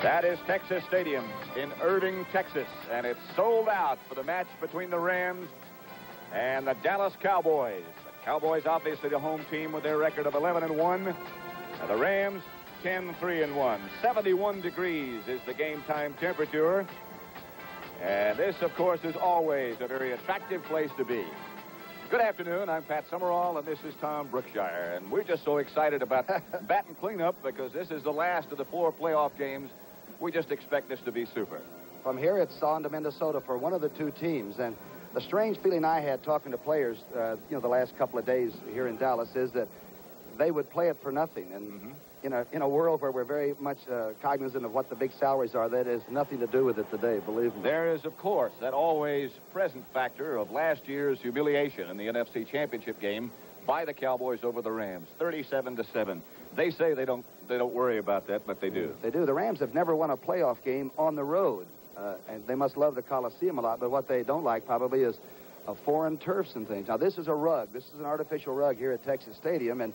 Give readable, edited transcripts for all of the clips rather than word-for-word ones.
That is Texas Stadium in Irving, Texas, and it's sold out for the match between the Rams and the Dallas Cowboys. The Cowboys obviously the home team with their record of 11-1, and the Rams 10-3-1. 71 degrees is the game time temperature, and this, of course, is always a very attractive place to be. Good afternoon. I'm Pat Summerall, and this is Tom Brookshire, and we're just so excited about batting cleanup because this is the last of the 4 playoff games. We just expect this to be super. From here, it's on to Minnesota for one of the 2 teams. And the strange feeling I had talking to players, the last couple of days here in Dallas is that they would play it for nothing. And in a world where we're very much cognizant of what the big salaries are, that has nothing to do with it today, believe me. There is, of course, that always present factor of last year's humiliation in the NFC Championship game by the Cowboys over the Rams, 37-7. They say they don't worry about that, but they do. They do. The Rams have never won a playoff game on the road, and they must love the Coliseum a lot, but what they don't like probably is foreign turfs and things. Now, this is a rug. This is an artificial rug here at Texas Stadium, and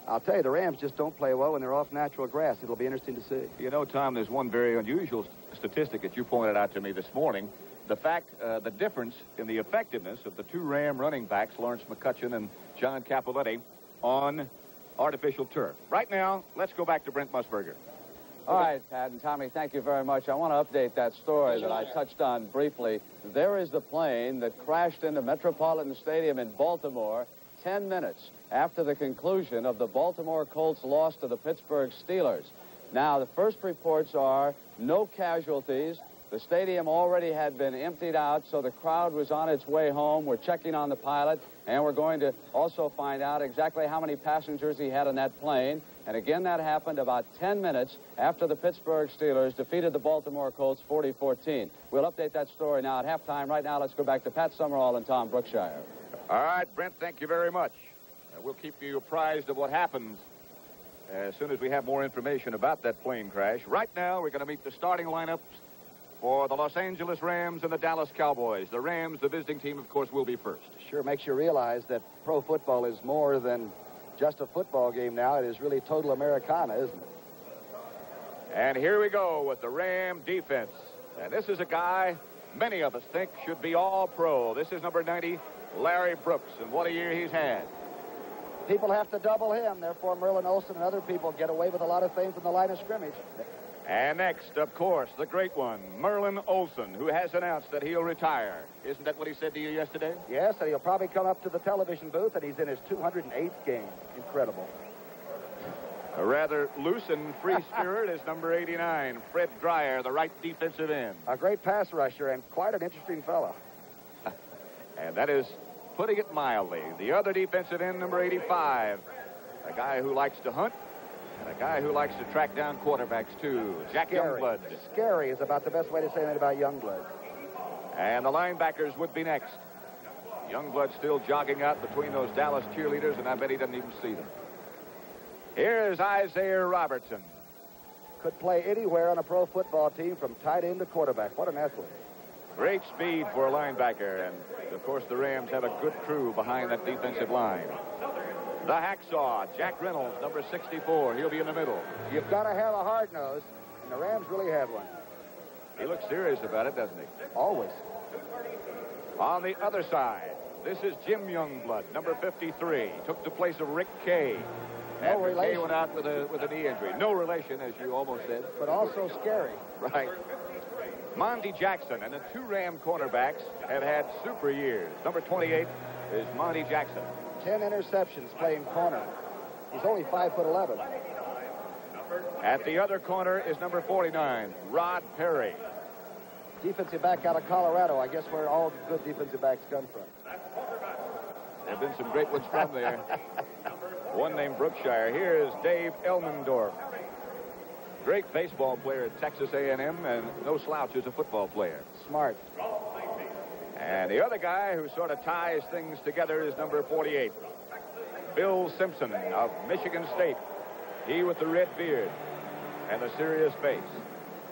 I'll tell you, the Rams just don't play well when they're off natural grass. It'll be interesting to see. You know, Tom, there's one very unusual statistic that you pointed out to me this morning. The difference in the effectiveness of the 2 Ram running backs, Lawrence McCutcheon and John Capovetti, on artificial turf. Right now, let's go back to Brent Musburger. All right, Pat and Tommy, thank you very much. I want to update that story that I touched on briefly. There is the plane that crashed into Metropolitan Stadium in Baltimore 10 minutes after the conclusion of the Baltimore Colts' loss to the Pittsburgh Steelers. Now, the first reports are no casualties. The stadium already had been emptied out, so the crowd was on its way home. We're checking on the pilot, and we're going to also find out exactly how many passengers he had on that plane. And again, that happened about 10 minutes after the Pittsburgh Steelers defeated the Baltimore Colts 40-14. We'll update that story now at halftime. Right now, let's go back to Pat Summerall and Tom Brookshire. All right, Brent, thank you very much. We'll keep you apprised of what happens as soon as we have more information about that plane crash. Right now, we're going to meet the starting lineups for the Los Angeles Rams and the Dallas Cowboys. The Rams, the visiting team, of course, will be first. Sure makes you realize that pro football is more than just a football game now. It is really total Americana, isn't it? And here we go with the Ram defense. And this is a guy many of us think should be all pro. This is number 90, Larry Brooks, and what a year he's had. People have to double him. Therefore, Merlin Olsen and other people get away with a lot of things in the line of scrimmage. And next, of course, the great one, Merlin Olsen, who has announced that he'll retire. Isn't that what he said to you yesterday? Yes, and he'll probably come up to the television booth, and he's in his 208th game. Incredible. A rather loose and free spirit is number 89, Fred Dreyer, the right defensive end. A great pass rusher and quite an interesting fellow. And that is putting it mildly. The other defensive end, number 85, a guy who likes to hunt, and a guy who likes to track down quarterbacks, too, Jack Youngblood. Scary is about the best way to say that about Youngblood. And the linebackers would be next. Youngblood still jogging out between those Dallas cheerleaders, and I bet he doesn't even see them. Here's Isaiah Robertson. Could play anywhere on a pro football team from tight end to quarterback. What an athlete. Great speed for a linebacker, and, of course, the Rams have a good crew behind that defensive line. The hacksaw, Jack Reynolds, number 64. He'll be in the middle. You've got to have a hard nose, and the Rams really have one. He looks serious about it, doesn't he? Always. On the other side, this is Jim Youngblood, number 53. Took the place of Rick Kay. No relation. Kay went out with a knee injury. No relation, as you almost said. But also scary. Right. Monty Jackson and the 2 Ram cornerbacks have had super years. Number 28 is Monty Jackson. 10 interceptions playing corner. He's only 5'11". At the other corner is number 49, Rod Perry. Defensive back out of Colorado. I guess where all good defensive backs come from. There have been some great ones from there. One named Brookshire. Here is Dave Elmendorf. Great baseball player at Texas A&M, and no slouch as a football player. Smart. And the other guy who sort of ties things together is number 48, Bill Simpson of Michigan State. He with the red beard and the serious face.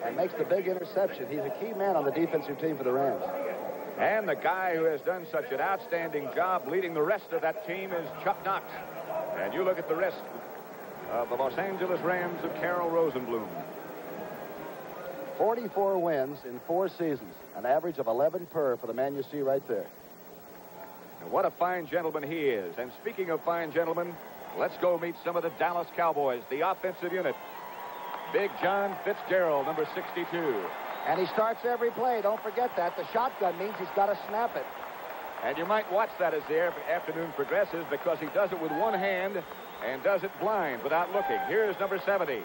And makes the big interception. He's a key man on the defensive team for the Rams. And the guy who has done such an outstanding job leading the rest of that team is Chuck Knox. And you look at the rest of the Los Angeles Rams of Carroll Rosenblum. 44 wins in 4 seasons. An average of 11 per for the man you see right there. And what a fine gentleman he is. And speaking of fine gentlemen, let's go meet some of the Dallas Cowboys, the offensive unit. Big John Fitzgerald, number 62. And he starts every play. Don't forget that. The shotgun means he's got to snap it. And you might watch that as the afternoon progresses because he does it with one hand and does it blind without looking. Here's number 70,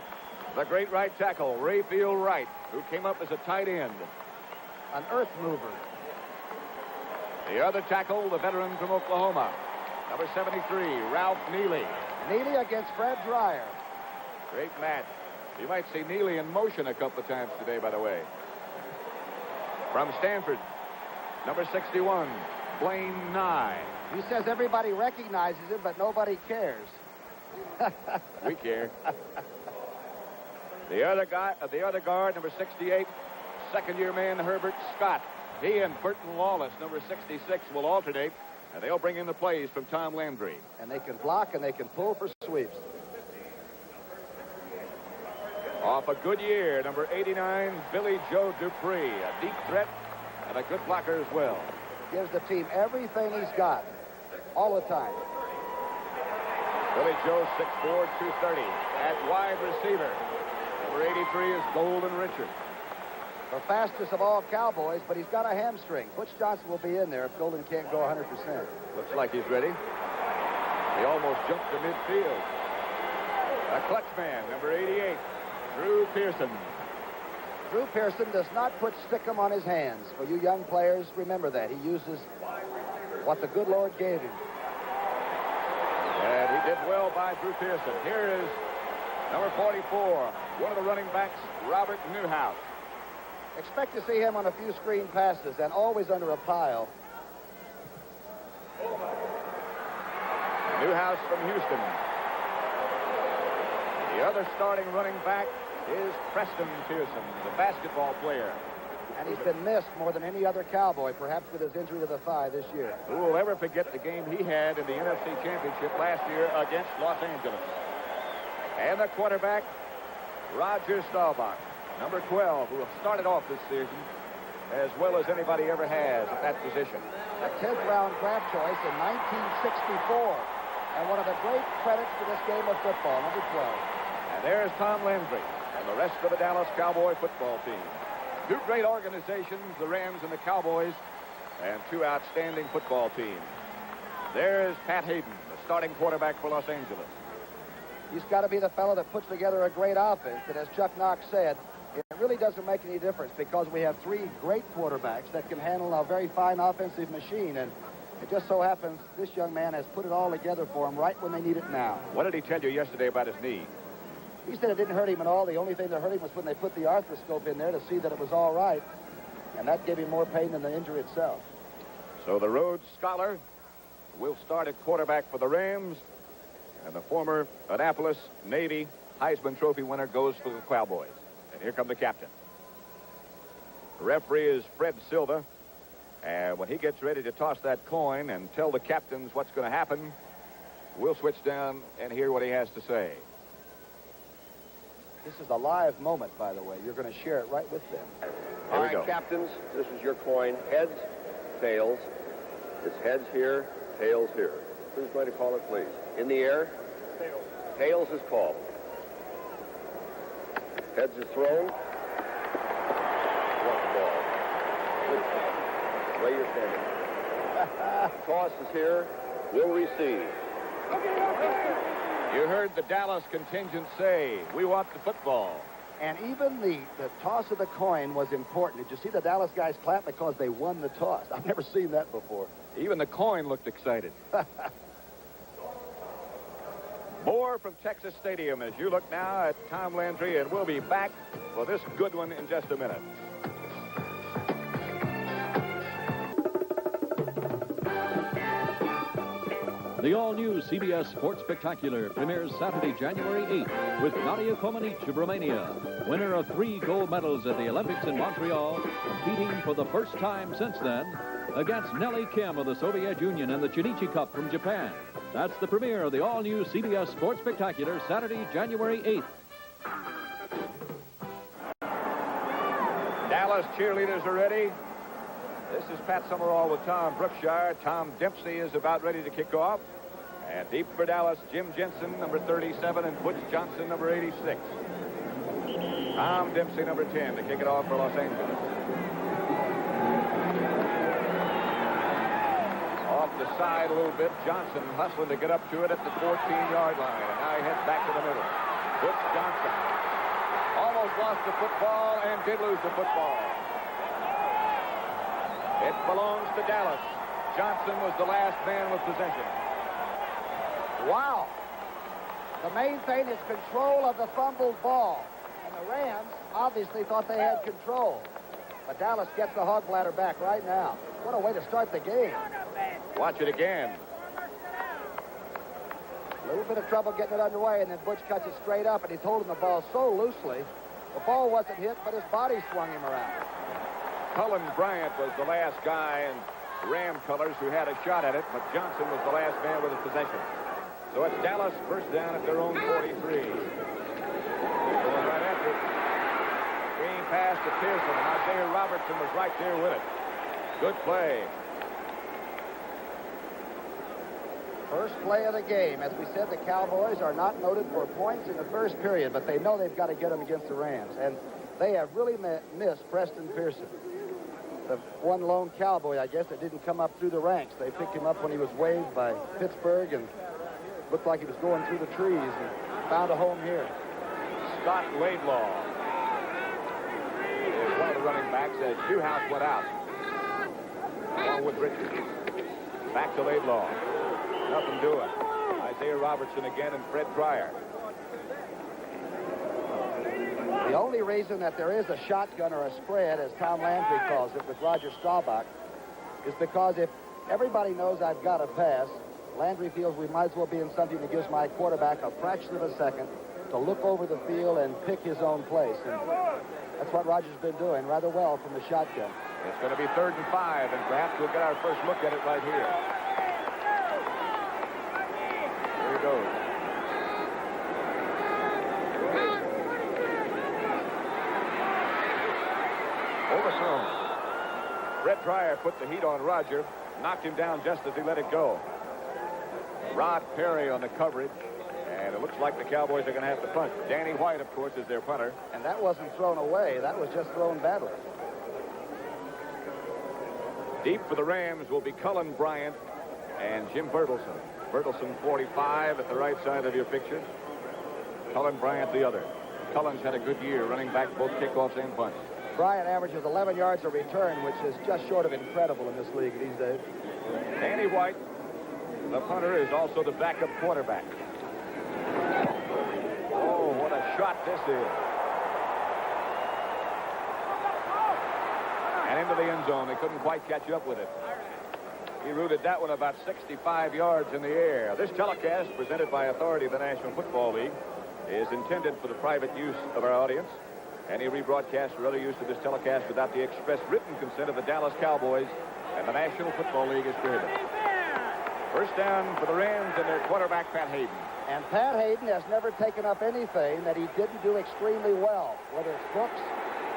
the great right tackle, Rayfield Wright, who came up as a tight end. An earth mover. The other tackle, the veteran from Oklahoma, number 73, Ralph Neely. Neely against Fred Dreyer. Great match. You might see Neely in motion a couple of times today, by the way. From Stanford, number 61, Blaine Nye. He says everybody recognizes him, but nobody cares. We care. The other guard, number 68, second-year man Herbert Scott. He and Burton Lawless, number 66, will alternate, and they'll bring in the plays from Tom Landry. And they can block and they can pull for sweeps. Off a good year, number 89, Billy Joe Dupree, a deep threat and a good blocker as well. Gives the team everything he's got, all the time. Billy Joe, 6'4", 230, at wide receiver. Number 83 is Golden Richard. The fastest of all Cowboys, but he's got a hamstring. Butch Johnson will be in there if Golden can't go 100%. Looks like he's ready. He almost jumped to midfield. A clutch man, number 88, Drew Pearson. Drew Pearson does not put stickum on his hands. For you young players, remember that. He uses what the good Lord gave him. And he did well by Drew Pearson. Here is number 44, one of the running backs, Robert Newhouse. Expect to see him on a few screen passes and always under a pile. Newhouse from Houston. The other starting running back is Preston Pearson, the basketball player. And he's been missed more than any other Cowboy, perhaps with his injury to the thigh this year. Who will ever forget the game he had in the NFC Championship last year against Los Angeles? And the quarterback, Roger Staubach, number 12, who started off this season as well as anybody ever has at that position. A 10th round draft choice in 1964. And one of the great credits to this game of football, number 12. And there's Tom Landry and the rest of the Dallas Cowboy football team. Two great organizations, the Rams and the Cowboys, and two outstanding football teams. There's Pat Hayden, the starting quarterback for Los Angeles. He's got to be the fellow that puts together a great offense. And as Chuck Knox said, it really doesn't make any difference because we have three great quarterbacks that can handle a very fine offensive machine. And it just so happens this young man has put it all together for him right when they need it now. What did he tell you yesterday about his knee? He said it didn't hurt him at all. The only thing that hurt him was when they put the arthroscope in there to see that it was all right. And that gave him more pain than the injury itself. So the Rhodes Scholar will start at quarterback for the Rams. And the former Annapolis Navy Heisman Trophy winner goes for the Cowboys. And here come the captain. The referee is Fred Silva. And when he gets ready to toss that coin and tell the captains what's going to happen, we'll switch down and hear what he has to say. This is a live moment, by the way. You're going to share it right with them. All right, captains, this is your coin. Heads, tails. It's heads here, tails here. Who's going to call it, please? In the air? Tails. Tails is called. Heads is thrown. Drop the ball. Good. Way you're standing. Toss is here. Will receive. You heard the Dallas contingent say, we want the football. And even the toss of the coin was important. Did you see the Dallas guys clap because they won the toss? I've never seen that before. Even the coin looked excited. More from Texas Stadium as you look now at Tom Landry, and we'll be back for this good one in just a minute. The all-new CBS Sports Spectacular premieres Saturday, January 8th with Nadia Comaneci of Romania, winner of 3 gold medals at the Olympics in Montreal, competing for the first time since then against Nellie Kim of the Soviet Union and the Chinichi Cup from Japan. That's the premiere of the all-new CBS Sports Spectacular Saturday, January 8th. Dallas cheerleaders are ready. This is Pat Summerall with Tom Brookshire. Tom Dempsey is about ready to kick off. And deep for Dallas, Jim Jensen, number 37, and Butch Johnson, number 86. Tom Dempsey, number 10, to kick it off for Los Angeles. Off the side a little bit, Johnson hustling to get up to it at the 14-yard line. And now he heads back to the middle. Butch Johnson almost lost the football and did lose the football. It belongs to Dallas. Johnson was the last man with possession. Wow. The main thing is control of the fumbled ball. And the Rams obviously thought they had control. But Dallas gets the hog bladder back right now. What a way to start the game. Watch it again. A little bit of trouble getting it underway, and then Butch cuts it straight up, and he's holding the ball so loosely. The ball wasn't hit, but his body swung him around. Cullen Bryant was the last guy in Ram colors who had a shot at it, but Johnson was the last man with his possession. So it's Dallas first down at their own 43. Going right after it. Screen pass to Pearson, and Isaiah Robertson was right there with it. Good play. First play of the game. As we said, the Cowboys are not noted for points in the first period, but they know they've got to get them against the Rams. And they have really missed Preston Pearson. The one lone Cowboy, I guess, that didn't come up through the ranks. They picked him up when he was waived by Pittsburgh and looked like he was going through the trees and found a home here. Scott Laidlaw is one of the running backs as Shoehouse went out. Along with Richards. Back to Laidlaw. Nothing doing. Isaiah Robertson again and Fred Pryor. The only reason that there is a shotgun or a spread, as Tom Landry calls it, with Roger Staubach, is because if everybody knows I've got a pass, Landry feels we might as well be in something that gives my quarterback a fraction of a second to look over the field and pick his own place. And that's what Roger's been doing rather well from the shotgun. It's going to be 3rd and 5, and perhaps we'll get our first look at it right here. Here he goes. Overthrown. Fred Pryor put the heat on Roger, knocked him down just as he let it go. Rod Perry on the coverage, and it looks like the Cowboys are going to have to punt. Danny White, of course, is their punter. And that wasn't thrown away. That was just thrown badly. Deep for the Rams will be Cullen Bryant and Jim Bertelsen. Bertelsen, 45 at the right side of your picture. Cullen Bryant, the other. Cullen's had a good year running back both kickoffs and punts. Bryant averages 11 yards a return, which is just short of incredible in this league these days. Danny White, the punter, is also the backup quarterback. Oh, what a shot this is. And into the end zone. They couldn't quite catch up with it. He rooted that one about 65 yards in the air. This telecast, presented by authority of the National Football League, is intended for the private use of our audience. Any rebroadcast or other use of this telecast without the express written consent of the Dallas Cowboys and the National Football League is prohibited. First down for the Rams and their quarterback, Pat Hayden. And Pat Hayden has never taken up anything that he didn't do extremely well, whether it's Brooks,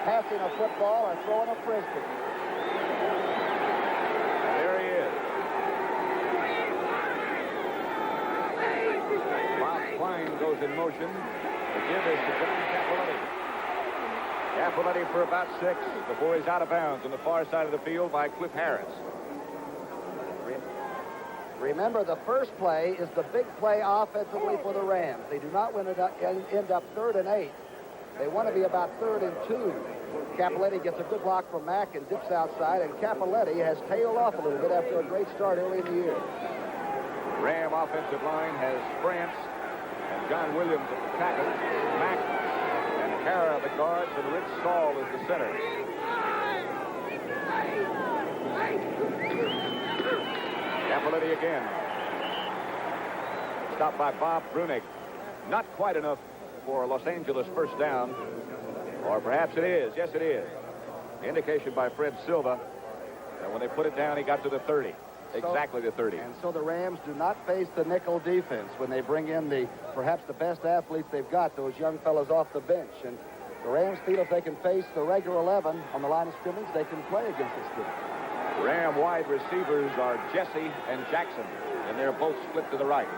passing a football, or throwing a frisbee. And there he is. Bob Klein goes in motion. The give is to John Cappelletti. Cappelletti for about 6. The boys out of bounds on the far side of the field by Cliff Harris. Remember, the first play is the big play offensively for the Rams. They do not end up 3rd and 8. They want to be about 3rd and 2. Cappelletti gets a good block from Mack and dips outside, and Cappelletti has tailed off a little bit after a great start early in the year. Ram offensive line has France and John Williams at the tackles. Mack and Kara the guards, and Rich Saul is the center. Cappelletti again. Stopped by Bob Brunig. Not quite enough for Los Angeles first down. Or perhaps it is. Yes, it is. Indication by Fred Silva that when they put it down, he got to the 30. Exactly the 30. And so the Rams do not face the nickel defense when they bring in perhaps the best athletes they've got, those young fellows off the bench. And The Rams feel if they can face the regular 11 on the line of scrimmage, they can play against this team. Ram wide receivers are Jesse and Jackson, and they're both split to the right.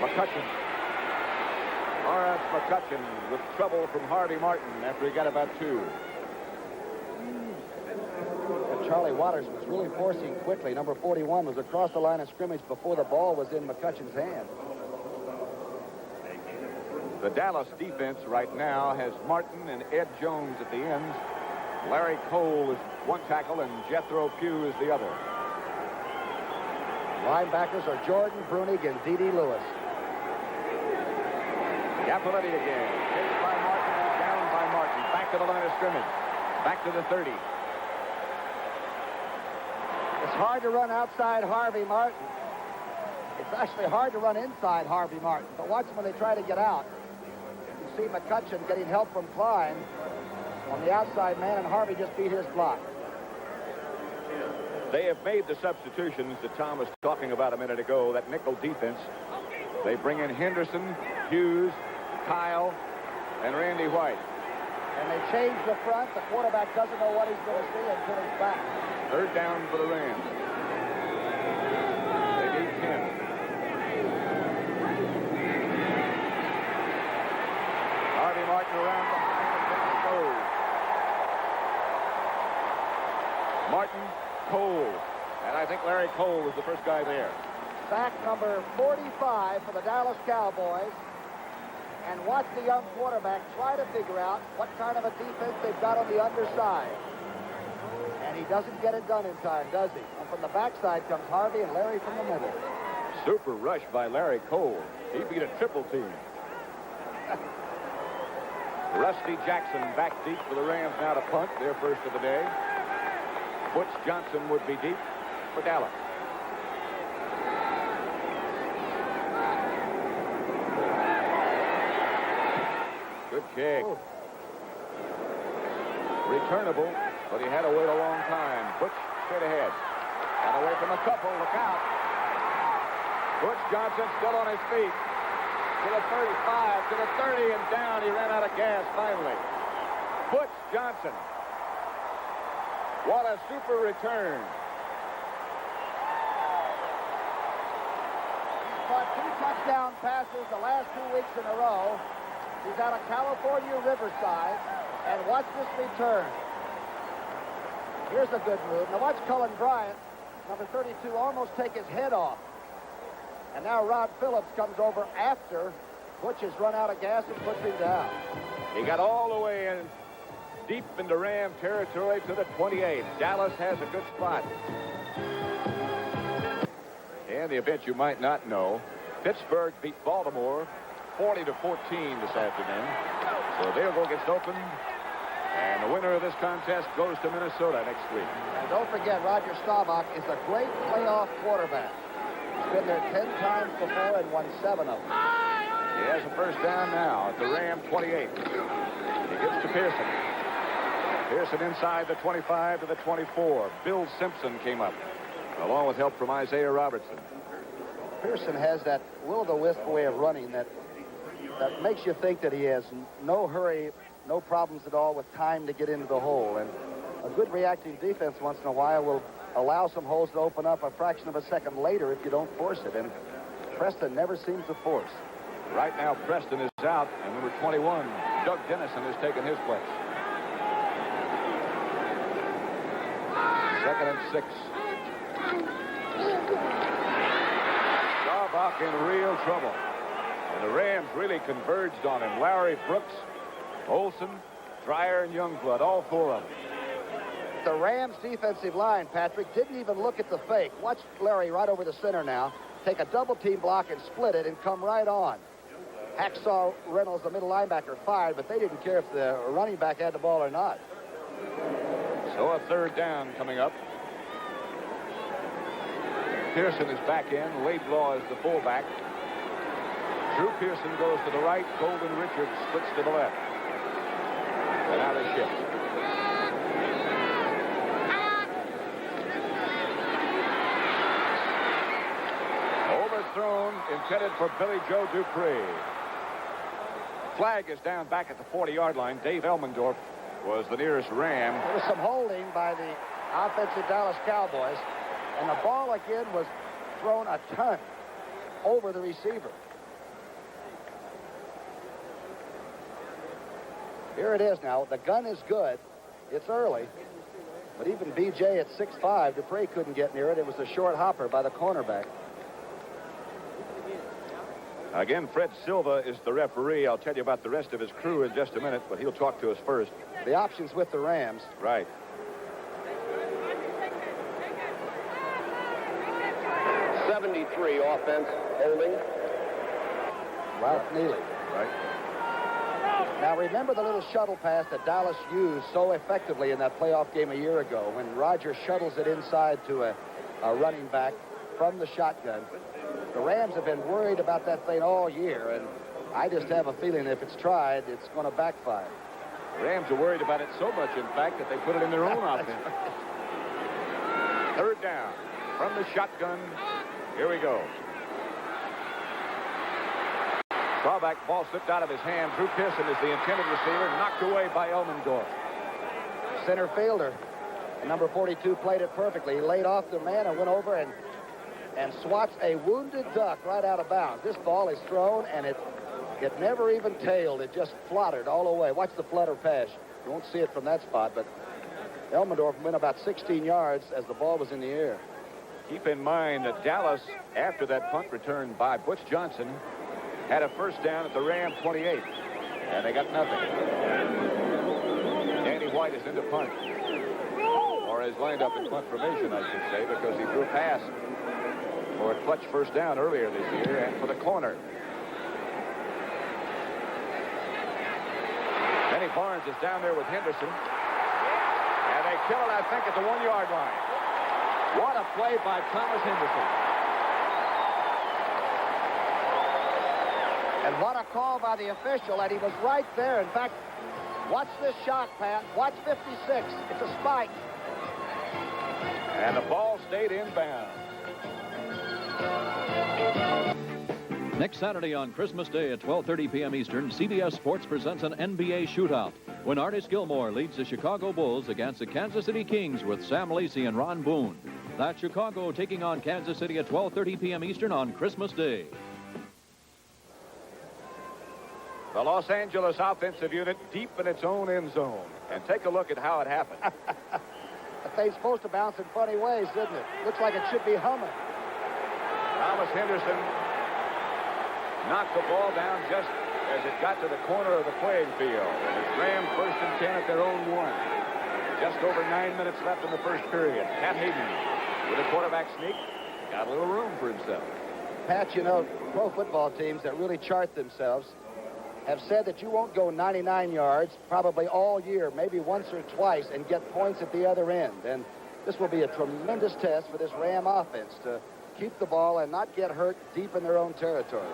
McCutcheon. Lawrence McCutcheon with trouble from Harvey Martin after he got about 2. And Charlie Waters was really forcing quickly. Number 41 was across the line of scrimmage before the ball was in McCutcheon's hand. The Dallas defense right now has Martin and Ed Jones at the ends. Larry Cole is one tackle and Jethro Pugh is the other. Linebackers are Jordan Brunig and D.D. Lewis. Gapaletti again. Chased by Martin and down by Martin. Back to the line of scrimmage. Back to the 30. It's hard to run outside Harvey Martin. It's actually hard to run inside Harvey Martin. But watch when they try to get out. You see McCutcheon getting help from Klein on the outside man, and Harvey just beat his block. They have made the substitutions that Tom was talking about a minute ago, that nickel defense. They bring in Henderson, Hughes, Kyle, and Randy White. And they change the front. The quarterback doesn't know what he's going to see until he's back. 3rd down for the Rams. They need 10. Harvey Martin around behind and then goes. Martin, Cole. And I think Larry Cole was the first guy there. Sack number 45 for the Dallas Cowboys. And watch the young quarterback try to figure out what kind of a defense they've got on the underside. And he doesn't get it done in time, does he? And from the backside comes Harvey and Larry from the middle. Super rush by Larry Cole. He beat a triple team. Rusty Jackson back deep for the Rams now to punt, their first of the day. Butch Johnson would be deep for Dallas. Good kick. Ooh. Returnable, but he had to wait a long time. Butch straight ahead. Got away from a couple. Look out. Butch Johnson still on his feet. To the 35, to the 30, and down. He ran out of gas finally. Butch Johnson. What a super return. He's caught 2 touchdown passes the last 2 weeks in a row. He's out of California, Riverside. And watch this return. Here's a good move. Now watch Cullen Bryant, number 32, almost take his head off. And now Rod Phillips comes over after Butch has run out of gas and puts him down. He got all the way in, deep into Ram territory to the 28. Dallas has a good spot. And the event you might not know, Pittsburgh beat Baltimore 40-14 this afternoon. So they'll go against Oakland. And the winner of this contest goes to Minnesota next week. And don't forget, Roger Staubach is a great playoff quarterback. He's been there 10 times before and won 7 of them. He has a first down now at the Ram 28. He gets to Pearson. Pearson inside the 25 to the 24. Bill Simpson came up, along with help from Isaiah Robertson. Pearson has that will-o'-the-wisp way of running that makes you think that he has no hurry, no problems at all with time to get into the hole. And a good reacting defense once in a while will allow some holes to open up a fraction of a second later if you don't force it. And Preston never seems to force. Right now, Preston is out, and number 21, Doug Dennison, has taken his place. 2nd and 6. Staubach in real trouble. And the Rams really converged on him. Larry Brooks, Olsen, Dreyer, and Youngblood, all 4 of them. The Rams defensive line, Patrick, didn't even look at the fake. Watch Larry right over the center now. Take a double team block and split it and come right on. Hacksaw Reynolds, the middle linebacker, fired, but they didn't care if the running back had the ball or not. So a 3rd down coming up. Pearson is back in. Laidlaw is the fullback. Drew Pearson goes to the right. Golden Richards splits to the left. And out of shift. Overthrown, intended for Billy Joe Dupree. Flag is down back at the 40-yard line. Dave Elmendorf was the nearest Ram. There was some holding by the offensive Dallas Cowboys, and the ball again was thrown a ton over the receiver. Here it is now. The gun is good. It's early. But even B.J. at 6'5", Dupre couldn't get near it. It was a short hopper by the cornerback. Again, Fred Silva is the referee. I'll tell you about the rest of his crew in just a minute, but he'll talk to us first. The options with the Rams. Right. '73 offense, holding. Ralph Neely. Right. Now, remember the little shuttle pass that Dallas used so effectively in that playoff game a year ago when Roger shuttles it inside to a running back from the shotgun. The Rams have been worried about that thing all year, and I just have a feeling if it's tried, it's going to backfire. The Rams are worried about it so much, in fact, that they put it in their own offense. Third down from the shotgun. Here we go. Drawback ball slipped out of his hand. Drew Pearson is the intended receiver, knocked away by Elmendorf. Center fielder, number 42, played it perfectly. He laid off the man and went over and swats a wounded duck right out of bounds. This ball is thrown, and it never even tailed. It just fluttered all the way. Watch the flutter pass. You won't see it from that spot, but Elmendorf went about 16 yards as the ball was in the air. Keep in mind that Dallas, after that punt return by Butch Johnson, had a first down at the Ram 28, and they got nothing. Danny White is into punt, or is lined up in punt formation, I should say, because he threw a pass for a clutch first down earlier this year, and for the corner. Benny Barnes is down there with Henderson, and they kill it, I think, at the 1-yard line. What a play by Thomas Henderson. And what a call by the official, and he was right there. In fact, watch this shot, Pat. Watch 56. It's a spike. And the ball stayed inbound. Next Saturday on Christmas Day at 12:30 p.m. Eastern, CBS Sports presents an NBA shootout when Artis Gilmore leads the Chicago Bulls against the Kansas City Kings with Sam Lacey and Ron Boone. That's Chicago taking on Kansas City at 12:30 p.m. Eastern on Christmas Day. The Los Angeles offensive unit deep in its own end zone. And take a look at how it happened. The thing's supposed to bounce in funny ways, doesn't it? Looks like it should be humming. Thomas Henderson knocked the ball down just as it got to the corner of the playing field. And it's Rams 1st and 10 at their own 1. Just over 9 minutes left in the first period. Pat Hayden with a quarterback sneak. Got a little room for himself. Pat, you know, pro football teams that really chart themselves have said that you won't go 99 yards probably all year, maybe once or twice, and get points at the other end. And this will be a tremendous test for this Ram offense to keep the ball and not get hurt deep in their own territory.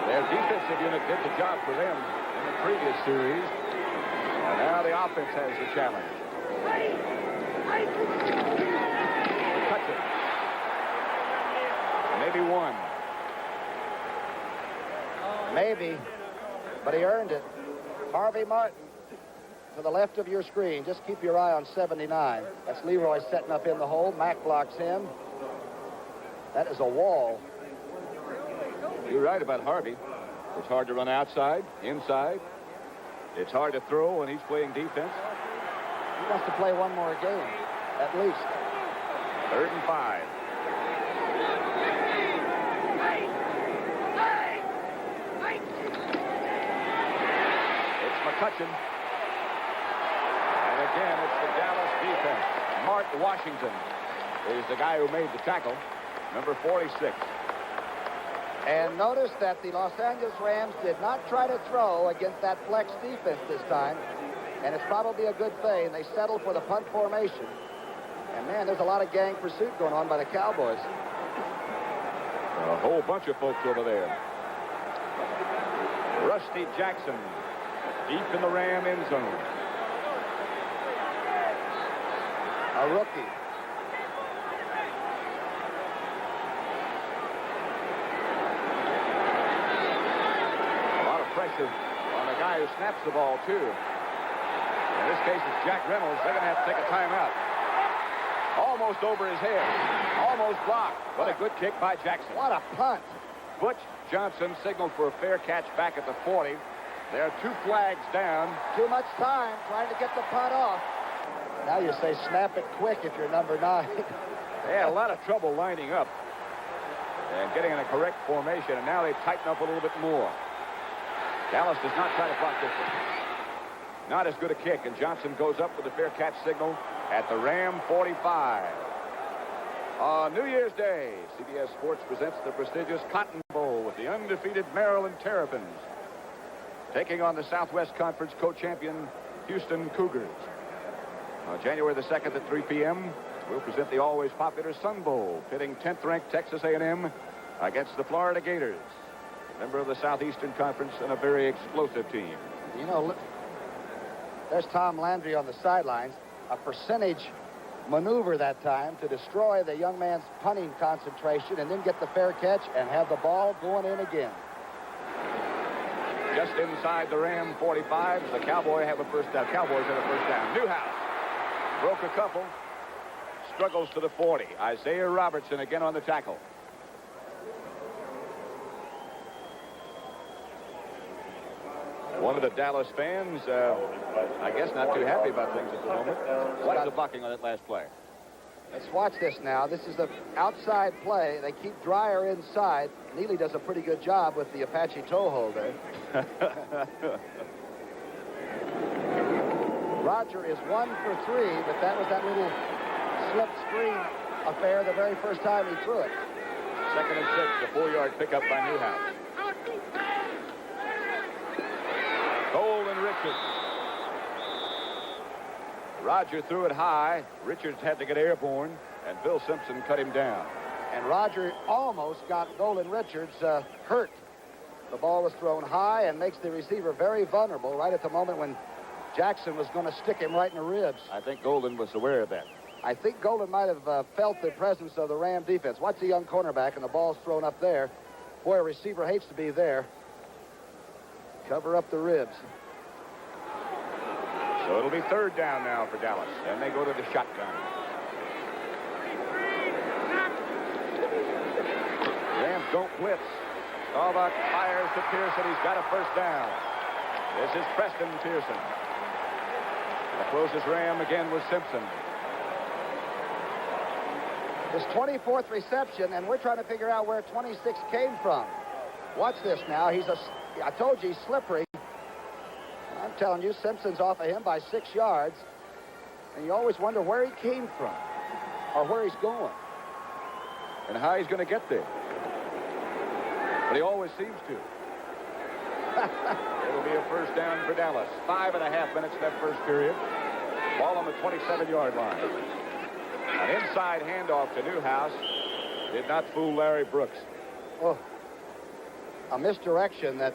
Their defensive unit did the job for them in the previous series. And now the offense has the challenge. Touch it. Maybe one. Maybe, but he earned it. Harvey Martin to the left of your screen. Just keep your eye on 79. That's Leroy setting up in the hole. Mack blocks him. That is a wall. You're right about Harvey. It's hard to run outside, inside. It's hard to throw when he's playing defense. He wants to play one more game, at least. 3rd and 5. McCutcheon. And again, it's the Dallas defense. Mark Washington is the guy who made the tackle, number 46. And notice that the Los Angeles Rams did not try to throw against that flex defense this time. And it's probably a good thing. They settled for the punt formation. And, man, there's a lot of gang pursuit going on by the Cowboys. A whole bunch of folks over there. Rusty Jackson. Deep in the Ram end zone. A rookie. A lot of pressure on the guy who snaps the ball, too. In this case, it's Jack Reynolds. They're going to have to take a timeout. Almost over his head. Almost blocked. But a good kick by Jackson. What a punt. Butch Johnson signaled for a fair catch back at the 40. There are 2 flags down. Too much time trying to get the punt off. Now you say snap it quick if you're number 9. They had a lot of trouble lining up and getting in a correct formation, and now they tighten up a little bit more. Dallas does not try to block this one. Not as good a kick, and Johnson goes up with the fair catch signal at the Ram 45. On New Year's Day, CBS Sports presents the prestigious Cotton Bowl with the undefeated Maryland Terrapins taking on the Southwest Conference co-champion Houston Cougars. On January the 2nd at 3 p.m., we'll present the always popular Sun Bowl, pitting 10th-ranked Texas A&M against the Florida Gators, a member of the Southeastern Conference and a very explosive team. You know, there's Tom Landry on the sidelines. A percentage maneuver that time to destroy the young man's punting concentration and then get the fair catch and have the ball going in again. Just inside the Ram 45s, the Cowboys have a first down. Newhouse broke a couple. Struggles to the 40. Isaiah Robertson again on the tackle. One of the Dallas fans, I guess not too happy about things at the moment. What's the blocking on that last play? Let's watch this now. This is the outside play. They keep Dreyer inside. Neely does a pretty good job with the Apache toe hold there. Roger is 1 for 3, but that was that little slip screen affair the very first time he threw it. 2nd and 6, a 4-yard pickup by Newhouse. Cole and Richards. Roger threw it high. Richards had to get airborne, and Bill Simpson cut him down. And Roger almost got Golden Richards hurt. The ball was thrown high and makes the receiver very vulnerable right at the moment when Jackson was going to stick him right in the ribs. I think Golden was aware of that. I think Golden might have felt the presence of the Ram defense. Watch the young cornerback, and the ball's thrown up there. Boy, a receiver hates to be there. Cover up the ribs. So it'll be 3rd down now for Dallas, and they go to the shotgun. Rams don't blitz. Staubach fires to Pearson. He's got a first down. This is Preston Pearson. The closest Ram again was Simpson. His 24th reception, and we're trying to figure out where 26 came from. Watch this now. I told you he's slippery. I'm telling you, Simpson's off of him by 6 yards. And you always wonder where he came from or where he's going. And how he's going to get there. But he always seems to. It'll be a first down for Dallas. 5.5 minutes left first period. Ball on the 27-yard line. An inside handoff to Newhouse did not fool Larry Brooks. Oh, a misdirection that,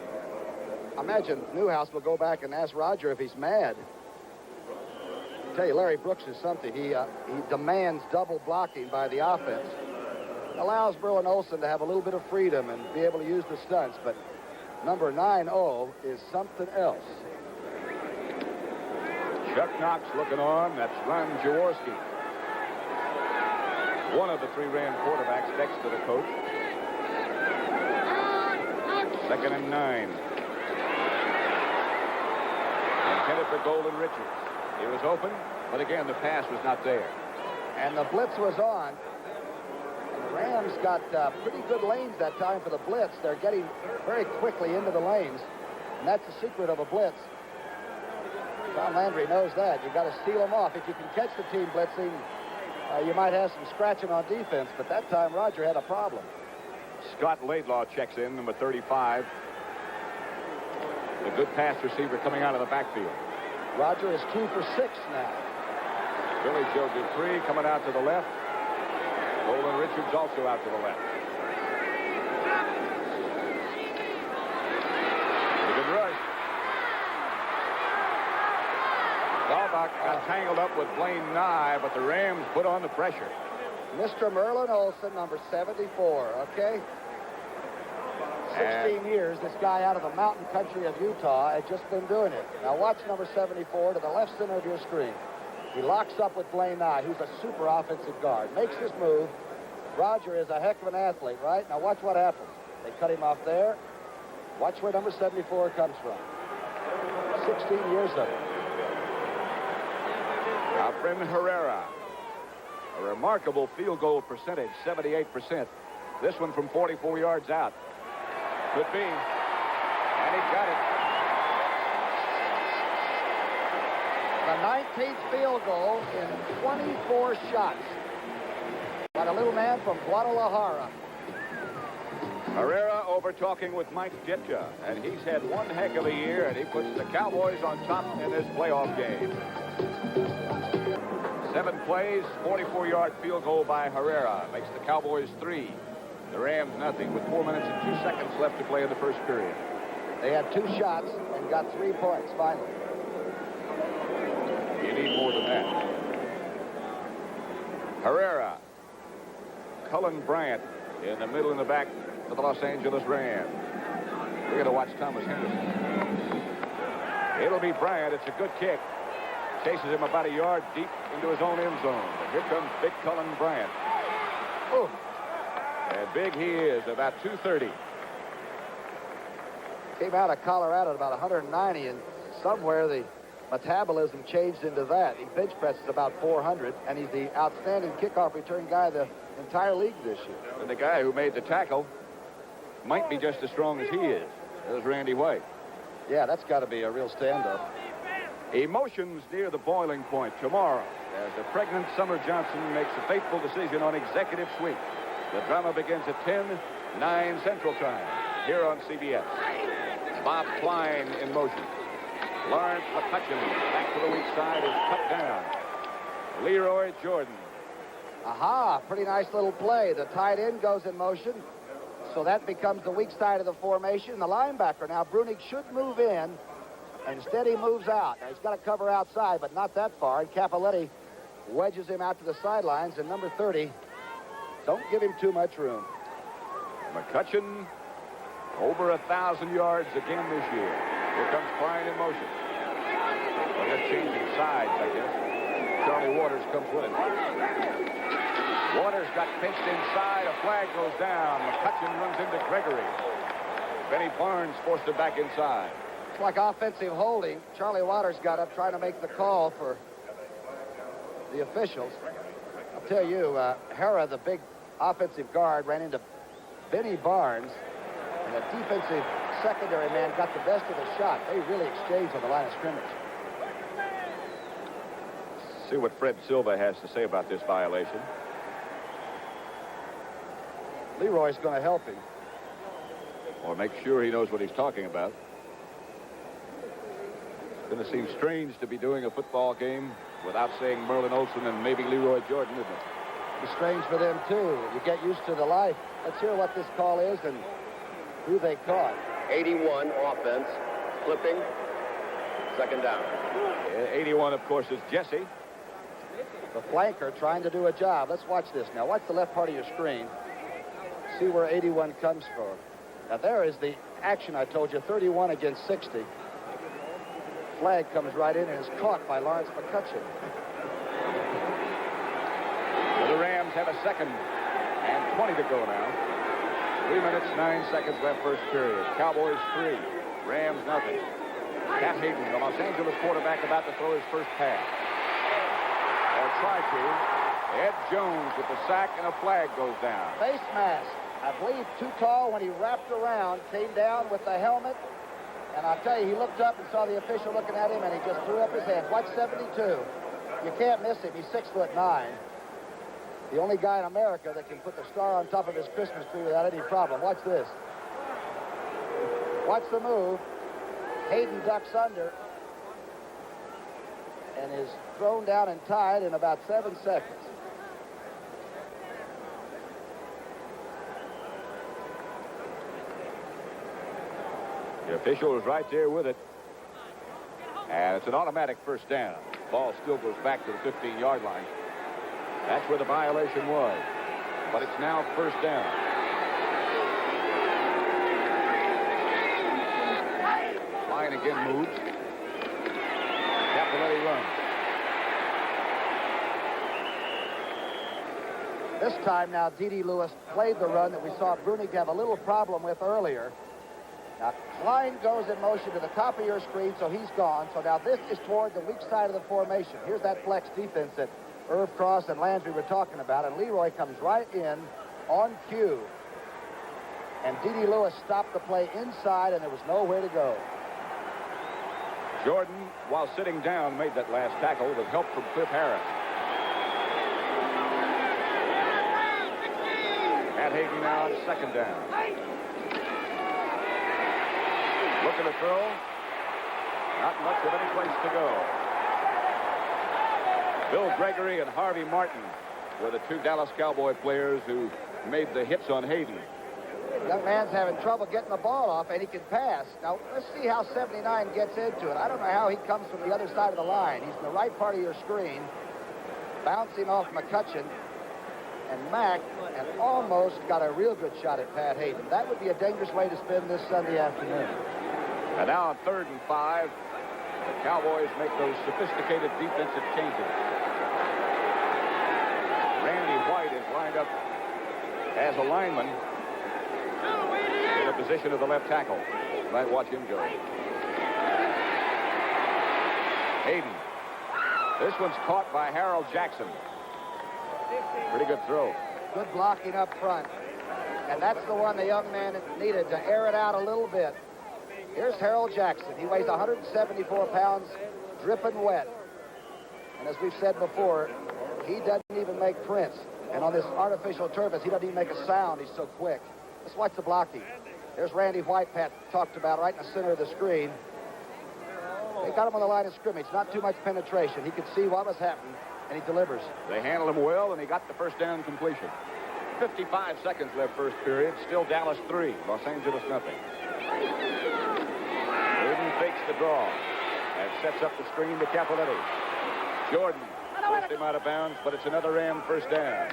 I imagine Newhouse will go back and ask Roger if he's mad. I tell you, Larry Brooks is something. He demands double blocking by the offense. Allows Merlin Olsen to have a little bit of freedom and be able to use the stunts, but number 9-0 is something else. Chuck Knox looking on. That's Ron Jaworski. One of the 3 Ram quarterbacks next to the coach. 2nd and 9. Intended for Golden Richards. He was open, but again, the pass was not there. And the blitz was on. And the Rams got pretty good lanes that time for the blitz. They're getting very quickly into the lanes, and that's the secret of a blitz. Tom Landry knows that. You've got to steal them off. If you can catch the team blitzing, you might have some scratching on defense, but that time Roger had a problem. Scott Laidlaw checks in, number 35. The good pass receiver coming out of the backfield. Roger is 2 for 6 now. Billy Joe Dupree coming out to the left. Golden Richards also out to the left. A good rush. Staubach got tangled up with Blaine Nye, but the Rams put on the pressure. Mr. Merlin Olsen, number 74, okay? 16 years, this guy out of the mountain country of Utah had just been doing it. Now watch number 74 to the left center of your screen. He locks up with Blaine Nye, who's a super offensive guard. Makes his move. Roger is a heck of an athlete, right? Now watch what happens. They cut him off there. Watch where number 74 comes from. 16 years of it. Efren Herrera. A remarkable field goal percentage, 78%. This one from 44 yards out. Could be. And he got it. The 19th field goal in 24 shots by the little man from Guadalajara. Herrera over talking with Mike Ditka, and he's had one heck of a year, and he puts the Cowboys on top in this playoff game. 7 plays, 44-yard field goal by Herrera. Makes the Cowboys 3. The Rams nothing with 4 minutes and 2 seconds left to play in the first period. They had 2 shots and got 3 points finally. You need more than that. Herrera. Cullen Bryant in the middle and the back for the Los Angeles Rams. We're going to watch Thomas Henderson. It'll be Bryant. It's a good kick. Chases him about a yard deep into his own end zone. And here comes big Cullen Bryant. Oh. And big he is, about 230. Came out of Colorado at about 190, and somewhere the metabolism changed into that. He bench presses about 400, and he's the outstanding kickoff return guy of the entire league this year. And the guy who made the tackle might be just as strong as he is. There's Randy White. Yeah, that's got to be a real stand-up. Emotions near the boiling point tomorrow as the pregnant Summer Johnson makes a fateful decision on executive suite. The drama begins at 10:09 Central Time here on CBS. Bob Klein in motion. Lawrence McCutcheon back to the weak side is cut down. Leroy Jordan. Aha, pretty nice little play. The tight end goes in motion, so that becomes the weak side of the formation. The linebacker now, Brunig, should move in. Instead, he moves out. Now, he's got to cover outside, but not that far. And Capoletti wedges him out to the sidelines. And number 30, don't give him too much room. McCutcheon over 1,000 yards again this year. Here comes Klein in motion. Well, just changing sides, I guess. Charlie Waters comes with him. Waters got pinched inside. A flag goes down. McCutcheon runs into Gregory. Benny Barnes forced him back inside. It's like offensive holding. Charlie Waters got up trying to make the call for the officials. I'll tell you, Hera, the big offensive guard, ran into Benny Barnes, and the defensive secondary man got the best of the shot. They really exchanged on the line of scrimmage. See what Fred Silva has to say about this violation. Leroy's going to help him. Or make sure he knows what he's talking about. It's going to seem strange to be doing a football game without saying Merlin Olsen and maybe Leroy Jordan, isn't it? It's strange for them, too. You get used to the life. Let's hear what this call is and who they caught. 81 offense, flipping, second down. 81, of course, is Jesse. The flanker trying to do a job. Let's watch this now. Watch the left part of your screen. See where 81 comes from. Now, there is the action I told you, 31 against 60. Flag comes right in and is caught by Lawrence McCutcheon. The Rams have a second and 20 to go now. 3 minutes, 9 seconds left first period. Cowboys 3, Rams nothing. Pat Hayden, the Los Angeles quarterback, about to throw his first pass. Or try to. Ed Jones with the sack, and a flag goes down. Face mask. I believe too tall when he wrapped around, came down with the helmet. And I'll tell you, he looked up and saw the official looking at him, and he just threw up his hands. Watch 72. You can't miss him. He's 6'9". The only guy in America that can put the star on top of his Christmas tree without any problem. Watch this. Watch the move. Hayden ducks under and is thrown down and tied in about 7 seconds. The official is right there with it. And it's an automatic first down. Ball still goes back to the 15-yard line. That's where the violation was. But it's now first down. again moves. Cappelletti runs. This time now, D.D. Lewis played the run that we saw Brunig have a little problem with earlier. Now, Klein goes in motion to the top of your screen, so he's gone. So now this is toward the weak side of the formation. Here's that flex defense that Irv Cross and Landry were talking about, and Leroy comes right in on cue. And D.D. Lewis stopped the play inside, and there was nowhere to go. Jordan, while sitting down, made that last tackle with help from Cliff Harris. Pat Hayden now on second down. Looking to throw. Not much of any place to go. Bill Gregory and Harvey Martin were the two Dallas Cowboy players who made the hits on Hayden. Young man's having trouble getting the ball off, and he can pass. Now, let's see how 79 gets into it. I don't know how he comes from the other side of the line. He's in the right part of your screen, bouncing off McCutcheon and Mack, and almost got a real good shot at Pat Hayden. That would be a dangerous way to spend this Sunday afternoon. And now on 3rd and 5, the Cowboys make those sophisticated defensive changes. Randy White is lined up as a lineman in the position of the left tackle. Might watch him go. Hayden. This one's caught by Harold Jackson. Pretty good throw. Good blocking up front. And that's the one the young man needed to air it out a little bit. Here's Harold Jackson. He weighs 174 pounds, dripping wet. And as we've said before, he doesn't even make prints. And on this artificial turf, he doesn't even make a sound. He's so quick. Let's watch the blocking. There's Randy White, Pat talked about, right in the center of the screen. They got him on the line of scrimmage. Not too much penetration. He could see what was happening, and he delivers. They handled him well, and he got the first down completion. 55 seconds left first period. Still Dallas 3, Los Angeles nothing. Hayden fakes the draw and sets up the screen to Cappelletti. Jordan pushed him out of bounds, but it's another Ram first down.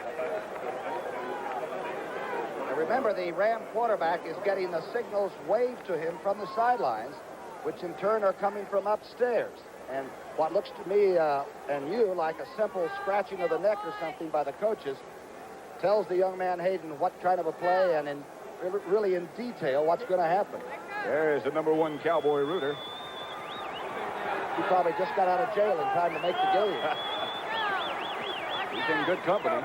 Now remember, the Ram quarterback is getting the signals waved to him from the sidelines, which in turn are coming from upstairs. And what looks to me and you like a simple scratching of the neck or something by the coaches tells the young man Hayden what kind of a play and really in detail what's going to happen. There's the number 1 Cowboy rooter. He probably just got out of jail in time to make the game. He's in good company.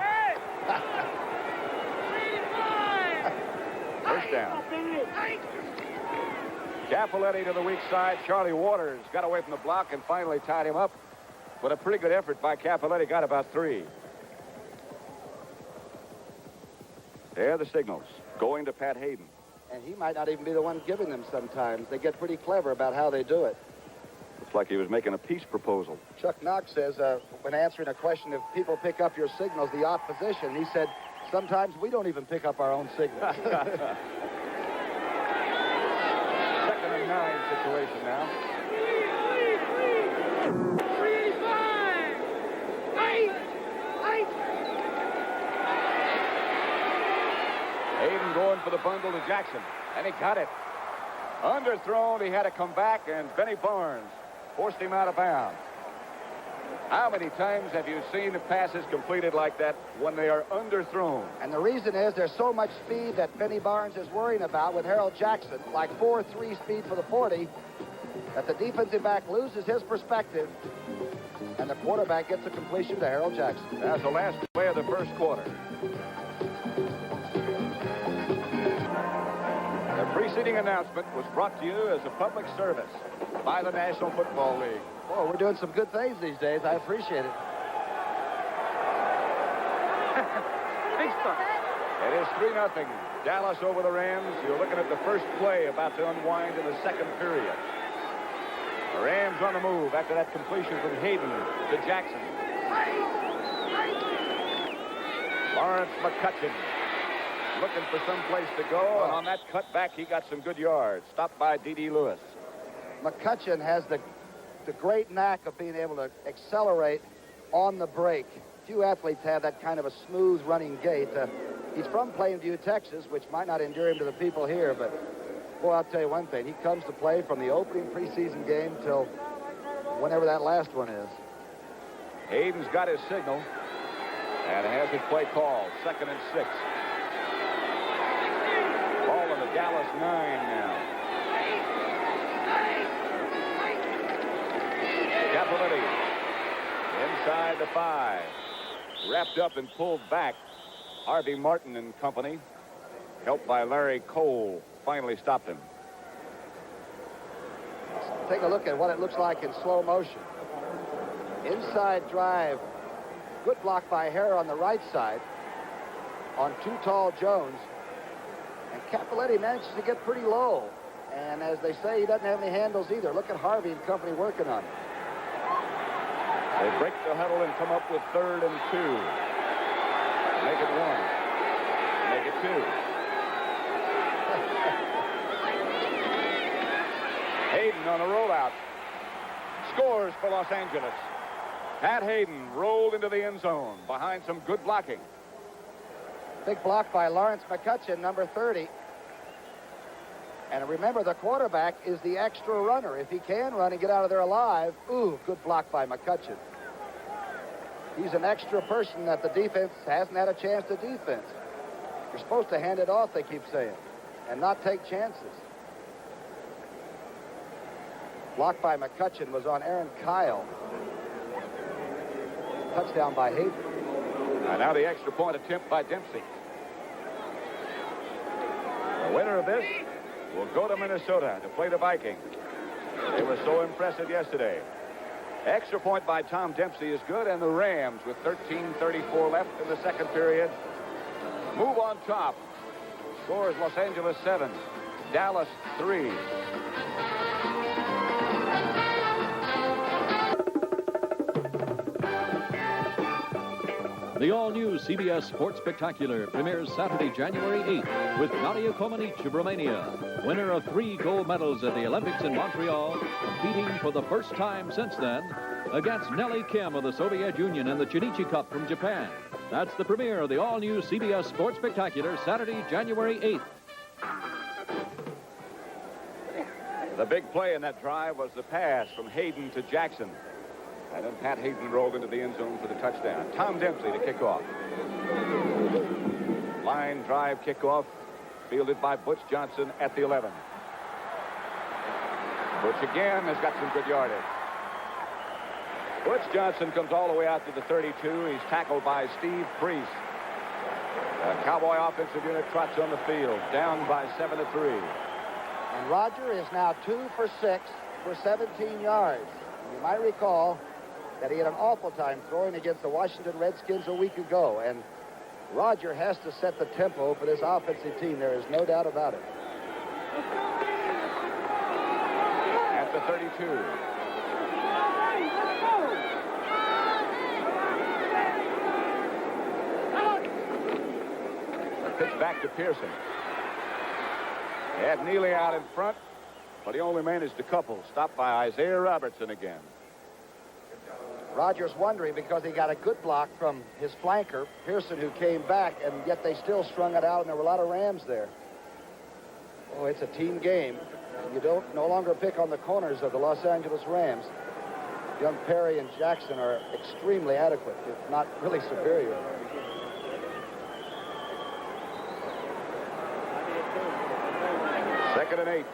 First down. Cappelletti to the weak side. Charlie Waters got away from the block and finally tied him up. But a pretty good effort by Cappelletti. Got about 3. There are the signals. Going to Pat Hayden. And he might not even be the one giving them sometimes. They get pretty clever about how they do it. Looks like he was making a peace proposal. Chuck Knox says, when answering a question, if people pick up your signals, the opposition, he said, sometimes we don't even pick up our own signals. 2nd and 9 situation now. Hayden going for the bundle to Jackson, and he got it. Underthrown, he had to come back, and Benny Barnes forced him out of bounds. How many times have you seen the passes completed like that when they are underthrown? And the reason is there's so much speed that Benny Barnes is worrying about with Harold Jackson, like 4.3 speed for the 40, that the defensive back loses his perspective, and the quarterback gets a completion to Harold Jackson. That's the last play of the first quarter. The preceding announcement was brought to you as a public service by the National Football League. Oh, we're doing some good things these days. I appreciate it. It is 3-0. Dallas over the Rams. You're looking at the first play about to unwind in the second period. The Rams on the move after that completion from Hayden to Jackson. Lawrence McCutcheon looking for some place to go, and on that cutback, he got some good yards. Stopped by D.D. Lewis. McCutcheon has the great knack of being able to accelerate on the break. Few athletes have that kind of a smooth running gait. He's from Plainview, Texas, which might not endear him to the people here, but Well, I'll tell you one thing. He comes to play from the opening preseason game till whenever that last one is. Hayden's got his signal and has his play called. 2nd and 6. Ball on the Dallas 9 now. Capoletti inside the 5. Wrapped up and pulled back. Harvey Martin and company, helped by Larry Cole, finally stopped him. Take a look at what it looks like in slow motion. Inside drive. Good block by Hare on the right side on too tall Jones. And Capoletti manages to get pretty low. And as they say, he doesn't have any handles either. Look at Harvey and company working on it. They break the huddle and come up with 3rd and 2. Make it 1. Make it 2. Hayden on a rollout. Scores for Los Angeles. Pat Hayden rolled into the end zone behind some good blocking. Big block by Lawrence McCutcheon, number 30. And remember, the quarterback is the extra runner. If he can run and get out of there alive, ooh, good block by McCutcheon. He's an extra person that the defense hasn't had a chance to defense. You're supposed to hand it off, they keep saying, and not take chances. Block by McCutcheon was on Aaron Kyle. Touchdown by Hayden. And now the extra point attempt by Dempsey. The winner of this will go to Minnesota to play the Vikings. They were so impressive yesterday. Extra point by Tom Dempsey is good, and the Rams, with 13:34 left in the second period, move on top. Scores Los Angeles 7, Dallas 3. The all-new CBS Sports Spectacular premieres Saturday, January 8th with Nadia Comaneci of Romania, winner of 3 gold medals at the Olympics in Montreal, competing for the first time since then against Nellie Kim of the Soviet Union in the Chinichi Cup from Japan. That's the premiere of the all-new CBS Sports Spectacular Saturday, January 8th. The big play in that drive was the pass from Hayden to Jackson. And then Pat Hayden rolled into the end zone for the touchdown. Tom Dempsey to kick off. Line drive kickoff, fielded by Butch Johnson at the 11. Butch again has got some good yardage. Butch Johnson comes all the way out to the 32. He's tackled by Steve Priest. The Cowboy offensive unit trots on the field, down by 7-3. And Roger is now 2 for 6 for 17 yards. You might recall that he had an awful time throwing against the Washington Redskins a week ago. And Roger has to set the tempo for this offensive team. There is no doubt about it. At the 32. The pitch back to Pearson. He had Neely out in front, but he only managed a couple. Stopped by Isaiah Robertson again. Rogers wondering because he got a good block from his flanker, Pearson, who came back, and yet they still strung it out, and there were a lot of Rams there. Oh, it's a team game. You don't no longer pick on the corners of the Los Angeles Rams. Young Perry and Jackson are extremely adequate, if not really superior. Second and 8.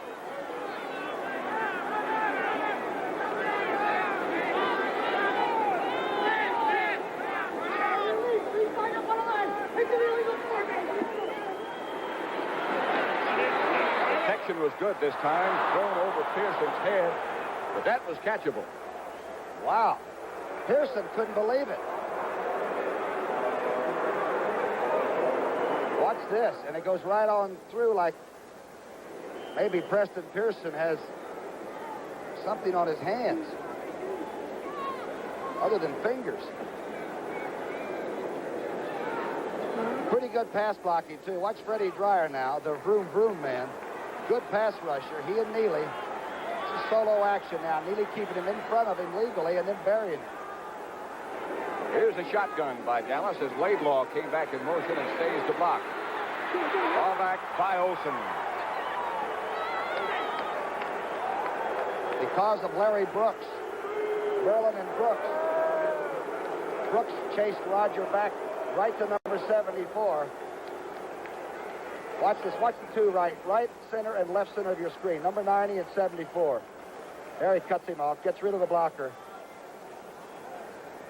Protection was good this time, thrown over Pearson's head, but that was catchable. Wow. Pearson couldn't believe it. Watch this, and it goes right on through like maybe Preston Pearson has something on his hands other than fingers. Pretty good pass blocking, too. Watch Freddie Dreyer now, the vroom vroom man. Good pass rusher. He and Neely. It's a solo action now. Neely keeping him in front of him legally and then burying him. Here's a shotgun by Dallas as Laidlaw came back in motion and stays to block. Ball back by Olsen. because of Larry Brooks. Merlin and Brooks. Brooks chased Roger back right to number 74. Watch this. Watch the two right center and left center of your screen. Number 90 and 74. There he cuts him off, gets rid of the blocker.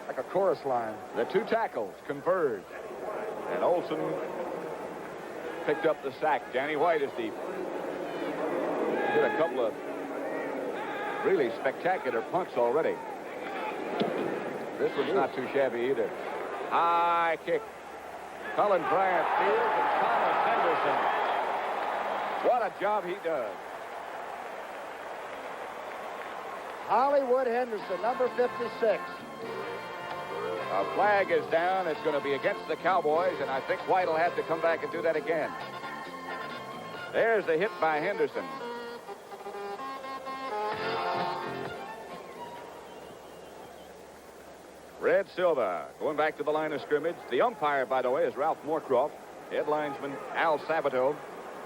Like a chorus line. The two tackles converged. And Olsen picked up the sack. Danny White is deep. Did a couple of really spectacular punts already. This one's not too shabby either. High kick. Colin Bryant fields and Thomas Henderson. What a job he does. Hollywood Henderson, number 56. A flag is down. It's going to be against the Cowboys, and I think White will have to come back and do that again. There's the hit by Henderson. Red Silva going back to the line of scrimmage. The umpire, by the way, is Ralph Moorcroft. Head linesman Al Sabato.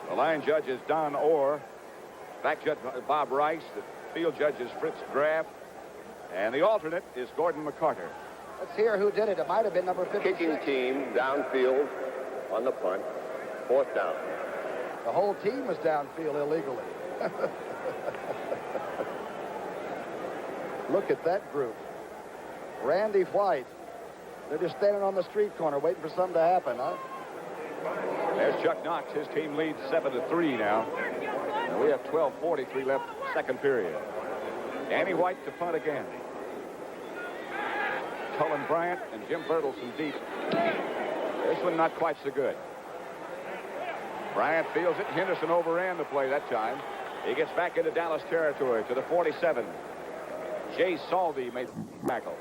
The line judge is Don Orr. Back judge Bob Rice. The field judge is Fritz Graff. And the alternate is Gordon McCarter. Let's hear who did it. It might have been number 56. Kicking team downfield on the punt. 4th down. The whole team was downfield illegally. Look at that group. Randy White. They're just standing on the street corner waiting for something to happen, huh? There's Chuck Knox. His team leads 7-3 now. And we have 12:43 left, second period. Danny White to punt again. Cullen Bryant and Jim Bertelson deep. This one not quite so good. Bryant feels it. Henderson overran the play that time. He gets back into Dallas territory to the 47. Jay Saldy made the tackle.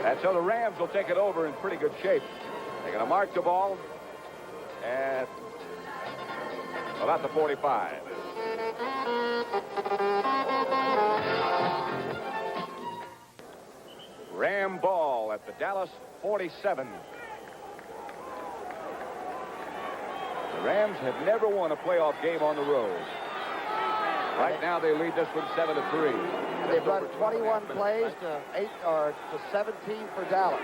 And so the Rams will take it over in pretty good shape. They're going to mark the ball at about the 45. Ram ball at the Dallas 47. The Rams have never won a playoff game on the road. Right now they lead this one 7-3. They've run 21 plays to 17 for Dallas.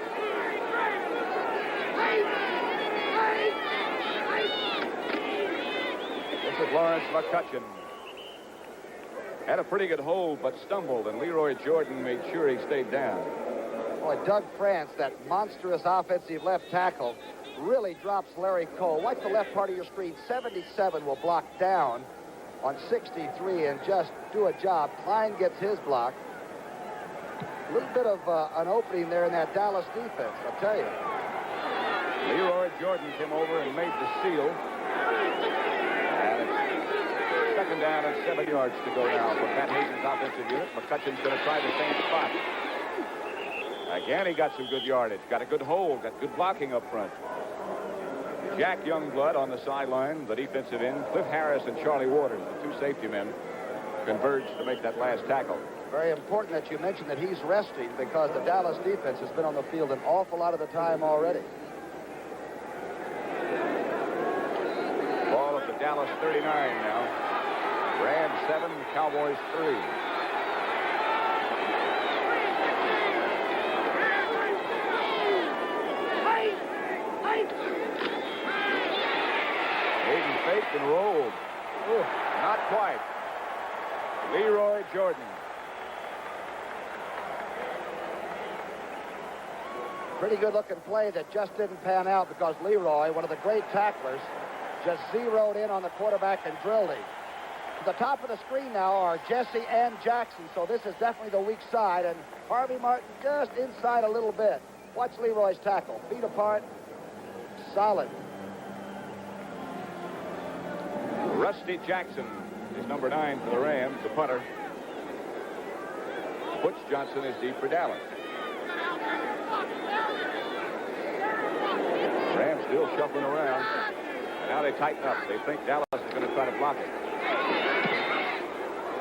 This is Lawrence McCutcheon. Had a pretty good hold, but stumbled, and Leroy Jordan made sure he stayed down. Boy, Doug France, that monstrous offensive left tackle, really drops Larry Cole. Watch the left part of your screen. 77 will block down on 63 and just do a job. Klein gets his block. A little bit of an opening there in that Dallas defense, I'll tell you. Leroy Jordan came over and made the seal. And it's second down and 7 yards to go now for Pat Hazen's offensive unit. McCutcheon's going to try the same spot. Again, he got some good yardage. Got a good hold. Got good blocking up front. Jack Youngblood on the sideline, the defensive end. Cliff Harris and Charlie Waters, the two safety men, converged to make that last tackle. Very important that you mentioned that he's resting because the Dallas defense has been on the field an awful lot of the time already. Ball at the Dallas 39 now. Rams 7, Cowboys 3. Hayden faked and rolled. Ooh, not quite. Leroy Jordan. Pretty good looking play that just didn't pan out because Leroy, one of the great tacklers, just zeroed in on the quarterback and drilled him. To the top of the screen now are Jesse and Jackson, so this is definitely the weak side, and Harvey Martin just inside a little bit. Watch Leroy's tackle. Feet apart. Solid. Rusty Jackson is number 9 for the Rams, the punter. Butch Johnson is deep for Dallas. Rams still shuffling around. And now they tighten up. They think Dallas is going to try to block it.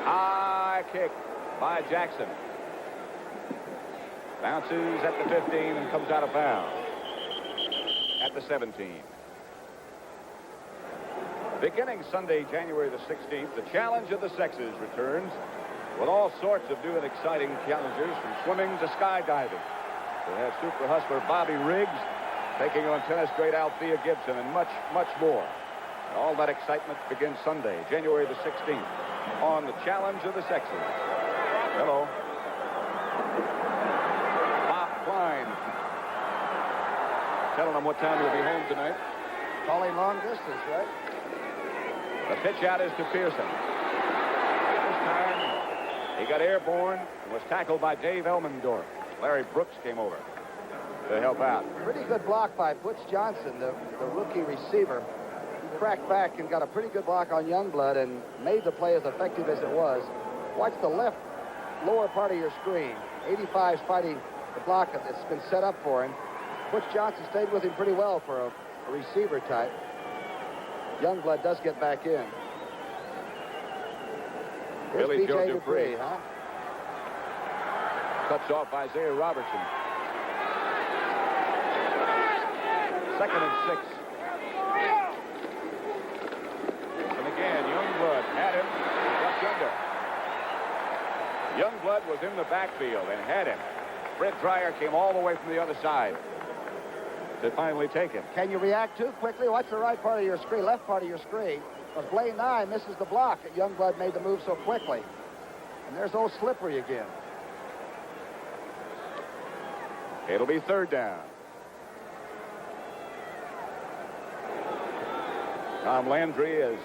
High kick by Jackson. Bounces at the 15 and comes out of bounds at the 17. Beginning Sunday, January the 16th, the Challenge of the Sexes returns with all sorts of new and exciting challengers, from swimming to skydiving. We'll have super hustler Bobby Riggs taking on tennis great Althea Gibson, and much, much more. And all that excitement begins Sunday, January the 16th, on the Challenge of the Sexes. Hello. Bob Klein telling them what time he'll be home tonight. Calling long distance, right? The pitch out is to Pearson. This time, he got airborne and was tackled by Dave Elmendorf. Larry Brooks came over to help out. Pretty good block by Butch Johnson, the rookie receiver. He cracked back and got a pretty good block on Youngblood and made the play as effective as it was. Watch the left lower part of your screen. 85's fighting the block that's been set up for him. Butch Johnson stayed with him pretty well for a receiver type. Youngblood does get back in. Here's Billy Joe B.J. Dupree. huh? Cuts off Isaiah Robertson. 2nd and 6. And again, Youngblood had him. He got under. Youngblood was in the backfield and had him. Fred Dreyer came all the way from the other side to finally take him. Can you react too quickly? Watch the right part of your screen, left part of your screen. But Blaine Nye misses the block. Youngblood made the move so quickly. And there's old Slippery again. It'll be 3rd down. Tom Landry, as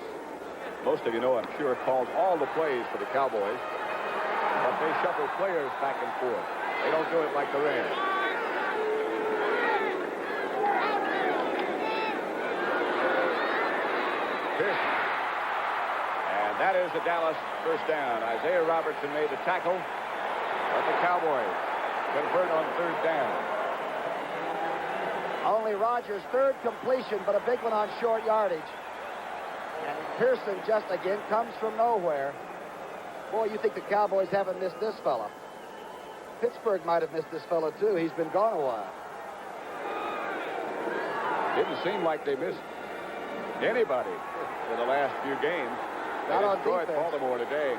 most of you know, I'm sure, calls all the plays for the Cowboys. But they shuffle players back and forth. They don't do it like the Rams. Pearson. And that is the Dallas 1st down. Isaiah Robertson made the tackle, but the Cowboys convert on 3rd down. Only Rogers' 3rd completion, but a big one on short yardage. And Pearson just again comes from nowhere. Boy, you think the Cowboys haven't missed this fella. Pittsburgh might have missed this fella too. He's been gone a while. Didn't seem like they missed anybody in the last few games. They Not on destroyed defense. Baltimore today.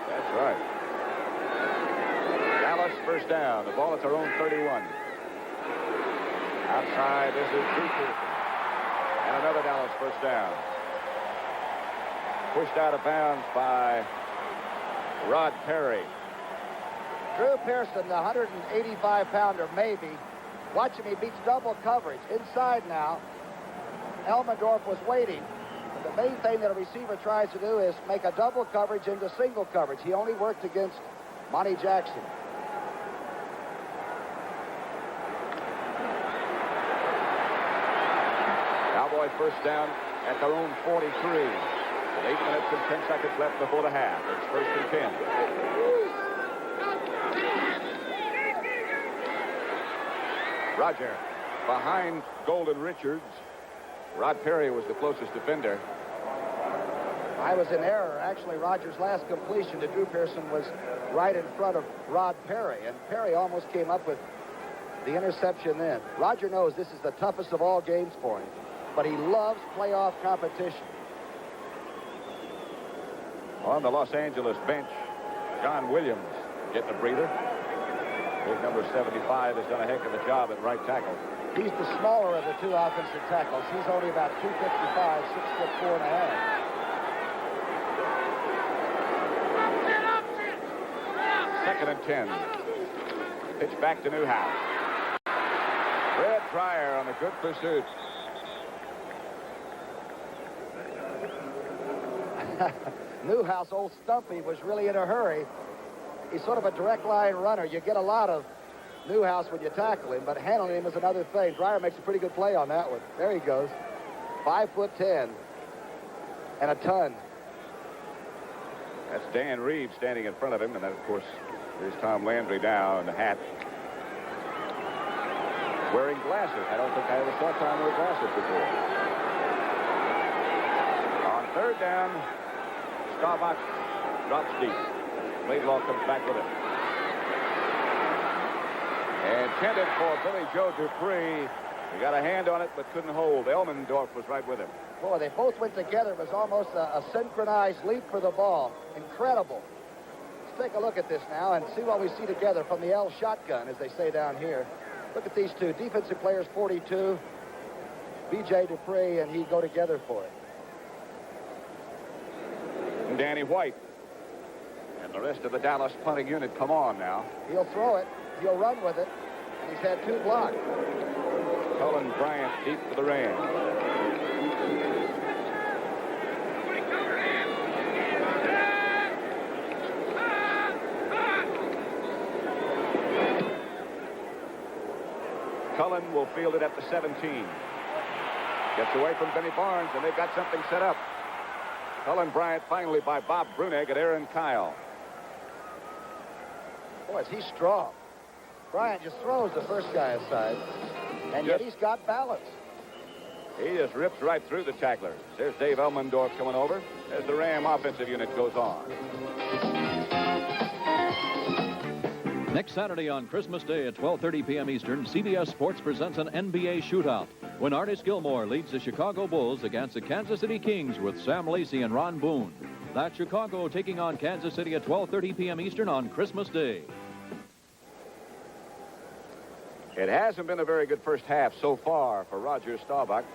That's right. Dallas 1st down. The ball at their own 31. Outside, this is Drew Pearson. And another Dallas 1st down. Pushed out of bounds by Rod Perry. Drew Pearson, the 185-pounder, maybe. Watch him. He beats double coverage. Inside now. Elmendorf was waiting. But the main thing that a receiver tries to do is make a double coverage into single coverage. He only worked against Monty Jackson. Cowboys 1st down at their own 43. With 8 minutes and 10 seconds left before the half. It's 1st and 10. Roger behind Golden Richards. Rod Perry was the closest defender. I was in error. Actually, Rogers' last completion to Drew Pearson was right in front of Rod Perry, and Perry almost came up with the interception then. Roger knows this is the toughest of all games for him, but he loves playoff competition. On the Los Angeles bench, John Williams getting a breather. Big number 75 has done a heck of a job at right tackle. He's the smaller of the two offensive tackles. He's only about 255, 6'4.5". 2nd and 10. Pitch back to Newhouse. Fred Dreyer on a good pursuit. Newhouse, old Stumpy, was really in a hurry. He's sort of a direct line runner. You get a lot of Newhouse when you tackle him, but handling him is another thing. Dreyer makes a pretty good play on that one. There he goes. 5'10" and a ton. That's Dan Reeves standing in front of him, and then, of course, there's Tom Landry now in the hat. Wearing glasses. I don't think I ever saw Tom wear glasses before. On 3rd down, Staubach drops deep. Laidlaw comes back with it. Intended for Billy Joe Dupree. He got a hand on it, but couldn't hold. Elmendorf was right with him. Boy, they both went together. It was almost a synchronized leap for the ball. Incredible. Let's take a look at this now and see what we see together from the L shotgun, as they say down here. Look at these two. Defensive players, 42. B.J. Dupree and he go together for it. Danny White and the rest of the Dallas punting unit come on now. He'll throw it. He'll run with it. And he's had 2 blocks. Cullen Bryant deep for the Rams. Cullen will field it at the 17. Gets away from Benny Barnes, and they've got something set up. Cullen Bryant finally by Bob Brunegg and Aaron Kyle. Boy, is he strong. Bryant just throws the first guy aside, and yet he's got balance. He just rips right through the tacklers. There's Dave Elmendorf coming over as the Ram offensive unit goes on. Next Saturday on Christmas Day at 12:30 p.m. Eastern, CBS Sports presents an NBA shootout when Artis Gilmore leads the Chicago Bulls against the Kansas City Kings with Sam Lacey and Ron Boone. That's Chicago taking on Kansas City at 12:30 p.m. Eastern on Christmas Day. It hasn't been a very good first half so far for Roger Staubach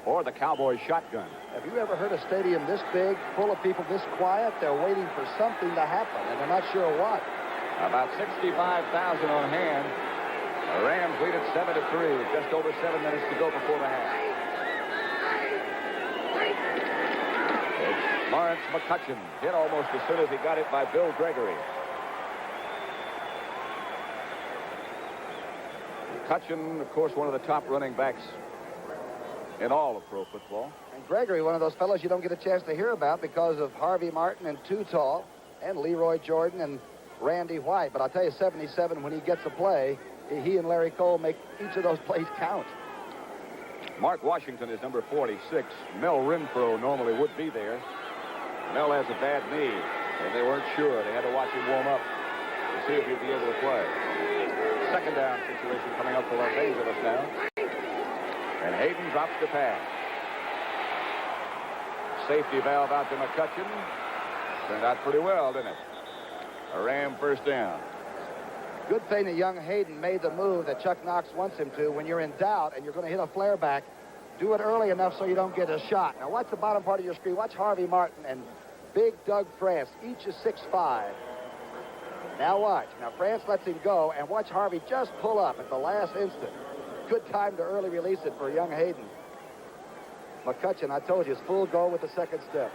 or the Cowboys shotgun. Have you ever heard a stadium this big, full of people this quiet? They're waiting for something to happen, and they're not sure what. About 65,000 on hand. The Rams lead at 7-3 with just over 7 minutes to go before the half. It's Lawrence McCutcheon, hit almost as soon as he got it by Bill Gregory. McCutcheon, of course, one of the top running backs in all of pro football. And Gregory, one of those fellows you don't get a chance to hear about because of Harvey Martin and Too Tall and Leroy Jordan and Randy White. But I'll tell you, 77, when he gets a play, he and Larry Cole make each of those plays count. Mark Washington is number 46. Mel Renfro normally would be there. Mel has a bad knee, and they weren't sure. They had to watch him warm up to see if he'd be able to play. Second down situation coming up for Los Angeles now. And Hayden drops the pass. Safety valve out to McCutcheon. Turned out pretty well, didn't it? A Ram first down. Good thing that young Hayden made the move that Chuck Knox wants him to. When you're in doubt and you're going to hit a flare back, do it early enough so you don't get a shot. Now watch the bottom part of your screen. Watch Harvey Martin and big Doug France. Each is 6'5". Now watch. Now France lets him go, and watch Harvey just pull up at the last instant. Good time to early release it for young Hayden. McCutcheon, I told you, is full go with the second step.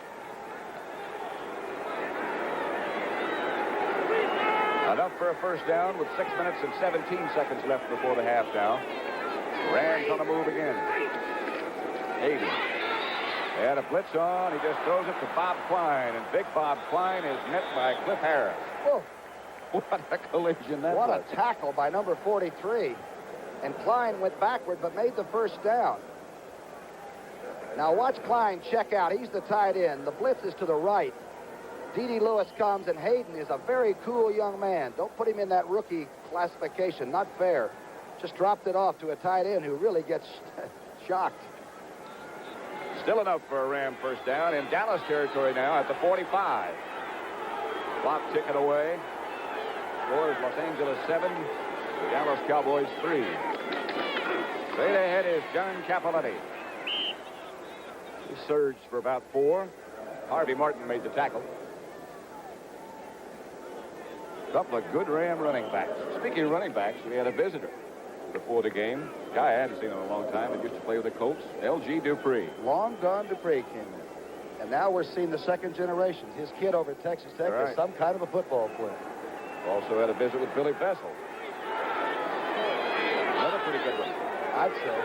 Enough for a first down with 6 minutes and 17 seconds left before the half now. Rams on the move again. Hayden. They had a blitz on. He just throws it to Bob Klein, and big Bob Klein is met by Cliff Harris. Whoa. What a collision that was. What a tackle by number 43. And Klein went backward but made the first down. Now watch Klein check out. He's the tight end. The blitz is to the right. D.D. Lewis comes, and Hayden is a very cool young man. Don't put him in that rookie classification. Not fair. Just dropped it off to a tight end who really gets shocked. Still enough for a Ram first down in Dallas territory now at the 45. Clock ticking away. Scores Los Angeles 7, the Dallas Cowboys 3. Straight ahead is John Cappelletti. He surged for about 4. Harvey Martin made the tackle. Couple of good Ram running backs. Speaking of running backs, we had a visitor before the game. Guy I hadn't seen in a long time that used to play with the Colts, L.G. Dupree. Long gone Dupree came in. And now we're seeing the second generation. His kid over at Texas Tech is some kind of a football player. Also had a visit with Billy Bessel. Another pretty good one, I'd say.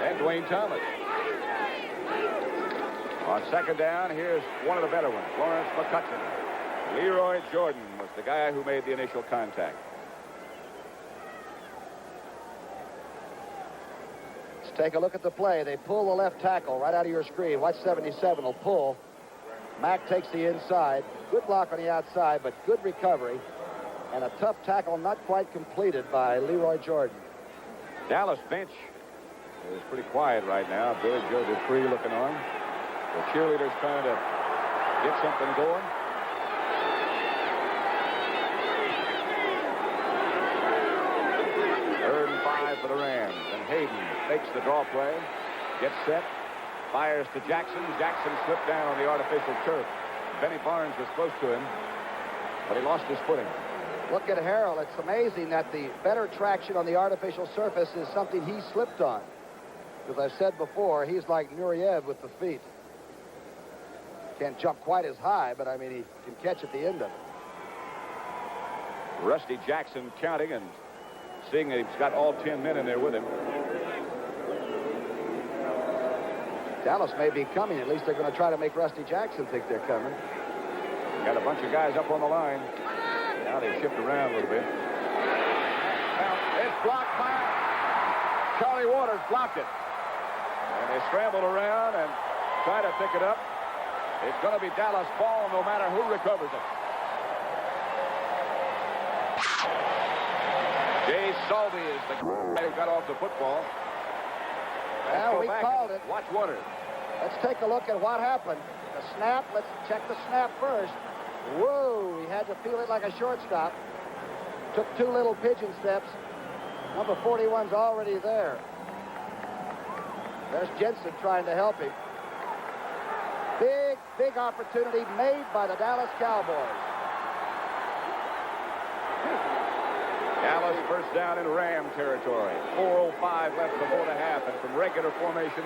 And Dwayne Thomas. On second down, here's one of the better ones, Lawrence McCutcheon. Leroy Jordan was the guy who made the initial contact. Let's take a look at the play. They pull the left tackle right out of your screen. Watch 77 will pull. Mack takes the inside. Good block on the outside, but good recovery. And a tough tackle not quite completed by Leroy Jordan. Dallas bench is pretty quiet right now. Billy Joe Dupree looking on. The cheerleaders trying to get something going. Third and 5 for the Rams. And Hayden makes the draw play. Gets set. Fires to Jackson. Jackson slipped down on the artificial turf. Benny Barnes was close to him, but he lost his footing. Look at Harrell. It's amazing that the better traction on the artificial surface is something he slipped on. As I've said before, he's like Nureyev with the feet. Can't jump quite as high, but I mean, he can catch at the end of it. Rusty Jackson counting and seeing that he's got all 10 men in there with him. Dallas may be coming. At least they're going to try to make Rusty Jackson think they're coming. Got a bunch of guys up on the line. Now they shift around a little bit. Now, it's blocked by Charlie Waters. Blocked it. And they scramble around and try to pick it up. It's going to be Dallas ball no matter who recovers it. Jay Salvey is the guy who got off the football. Well, we called it. Watch Waters. Let's take a look at what happened. The snap. Let's check the snap first. Whoa, he had to feel it like a shortstop. Took 2 little pigeon steps. Number 41's already there. There's Jensen trying to help him. Big opportunity made by the Dallas Cowboys. Dallas first down in Ram territory. 4:05 left before the half, and from regular formation,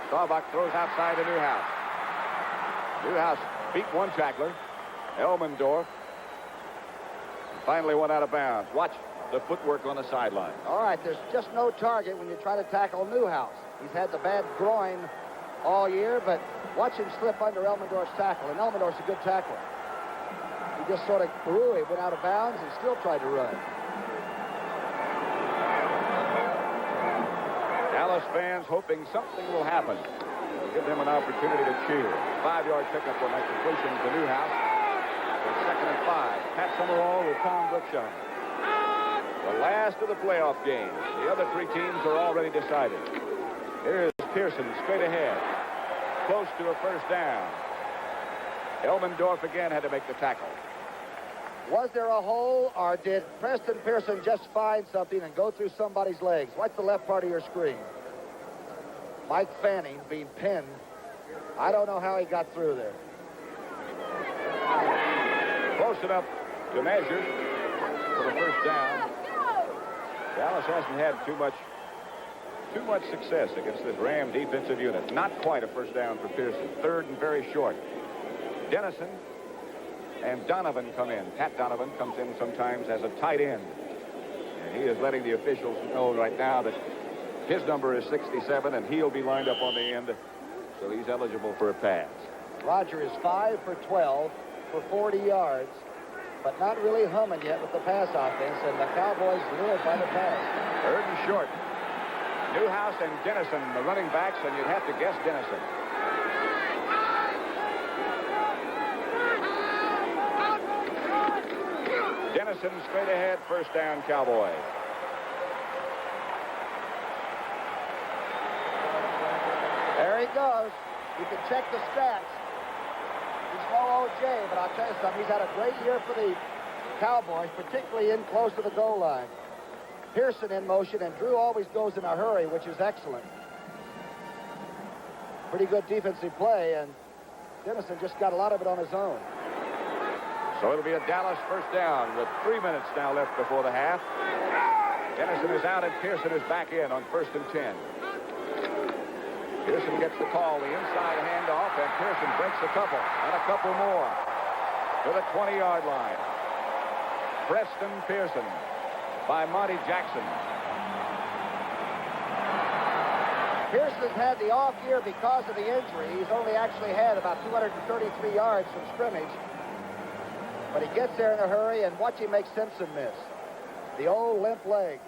Staubach throws outside to Newhouse. Newhouse beat one tackler, Elmendorf. Finally went out of bounds. Watch the footwork on the sideline. All right, there's just no target when you try to tackle Newhouse. He's had the bad groin all year, but watch him slip under Elmendorf's tackle, and Elmendorf's a good tackler. He just sort of grew. He went out of bounds and still tried to run. Dallas fans hoping something will happen. It'll give them an opportunity to cheer. 5-yard pickup on that completion to Newhouse. For 2nd and 5. Pat Summerall with Tom Brookshire. The last of the playoff games. The other 3 teams are already decided. Here's Pearson straight ahead. Close to a first down. Elmendorf again had to make the tackle. Was there a hole, or did Preston Pearson just find something and go through somebody's legs? Watch the left part of your screen. Mike Fanning being pinned. I don't know how he got through there. Close enough to measure for the first down. Dallas hasn't had too much success against this Ram defensive unit. Not quite a first down for Pearson. 3rd and very short. Dennison and Donovan come in. Pat Donovan comes in sometimes as a tight end. And he is letting the officials know right now that his number is 67, and he'll be lined up on the end, so he's eligible for a pass. Roger is 5 for 12 for 40 yards, but not really humming yet with the pass offense, and the Cowboys live by the pass. 3rd and short. Newhouse and Dennison, the running backs, and you'd have to guess Dennison. Dennison straight ahead, first down, Cowboys. There he goes. You can check the stats. He's no OJ, but I'll tell you something. He's had a great year for the Cowboys, particularly in close to the goal line. Pearson in motion, and Drew always goes in a hurry, which is excellent. Pretty good defensive play, and Dennison just got a lot of it on his own. So it'll be a Dallas first down with 3 minutes now left before the half. Dennison is out, and Pearson is back in on 1st and 10. Pearson gets the call, the inside handoff, and Pearson breaks a couple, and a couple more to the 20-yard line. Preston Pearson by Monty Jackson. Pearson's had the off year because of the injury. He's only actually had about 233 yards from scrimmage. But he gets there in a hurry, and watch him make Simpson miss. The old limp leg.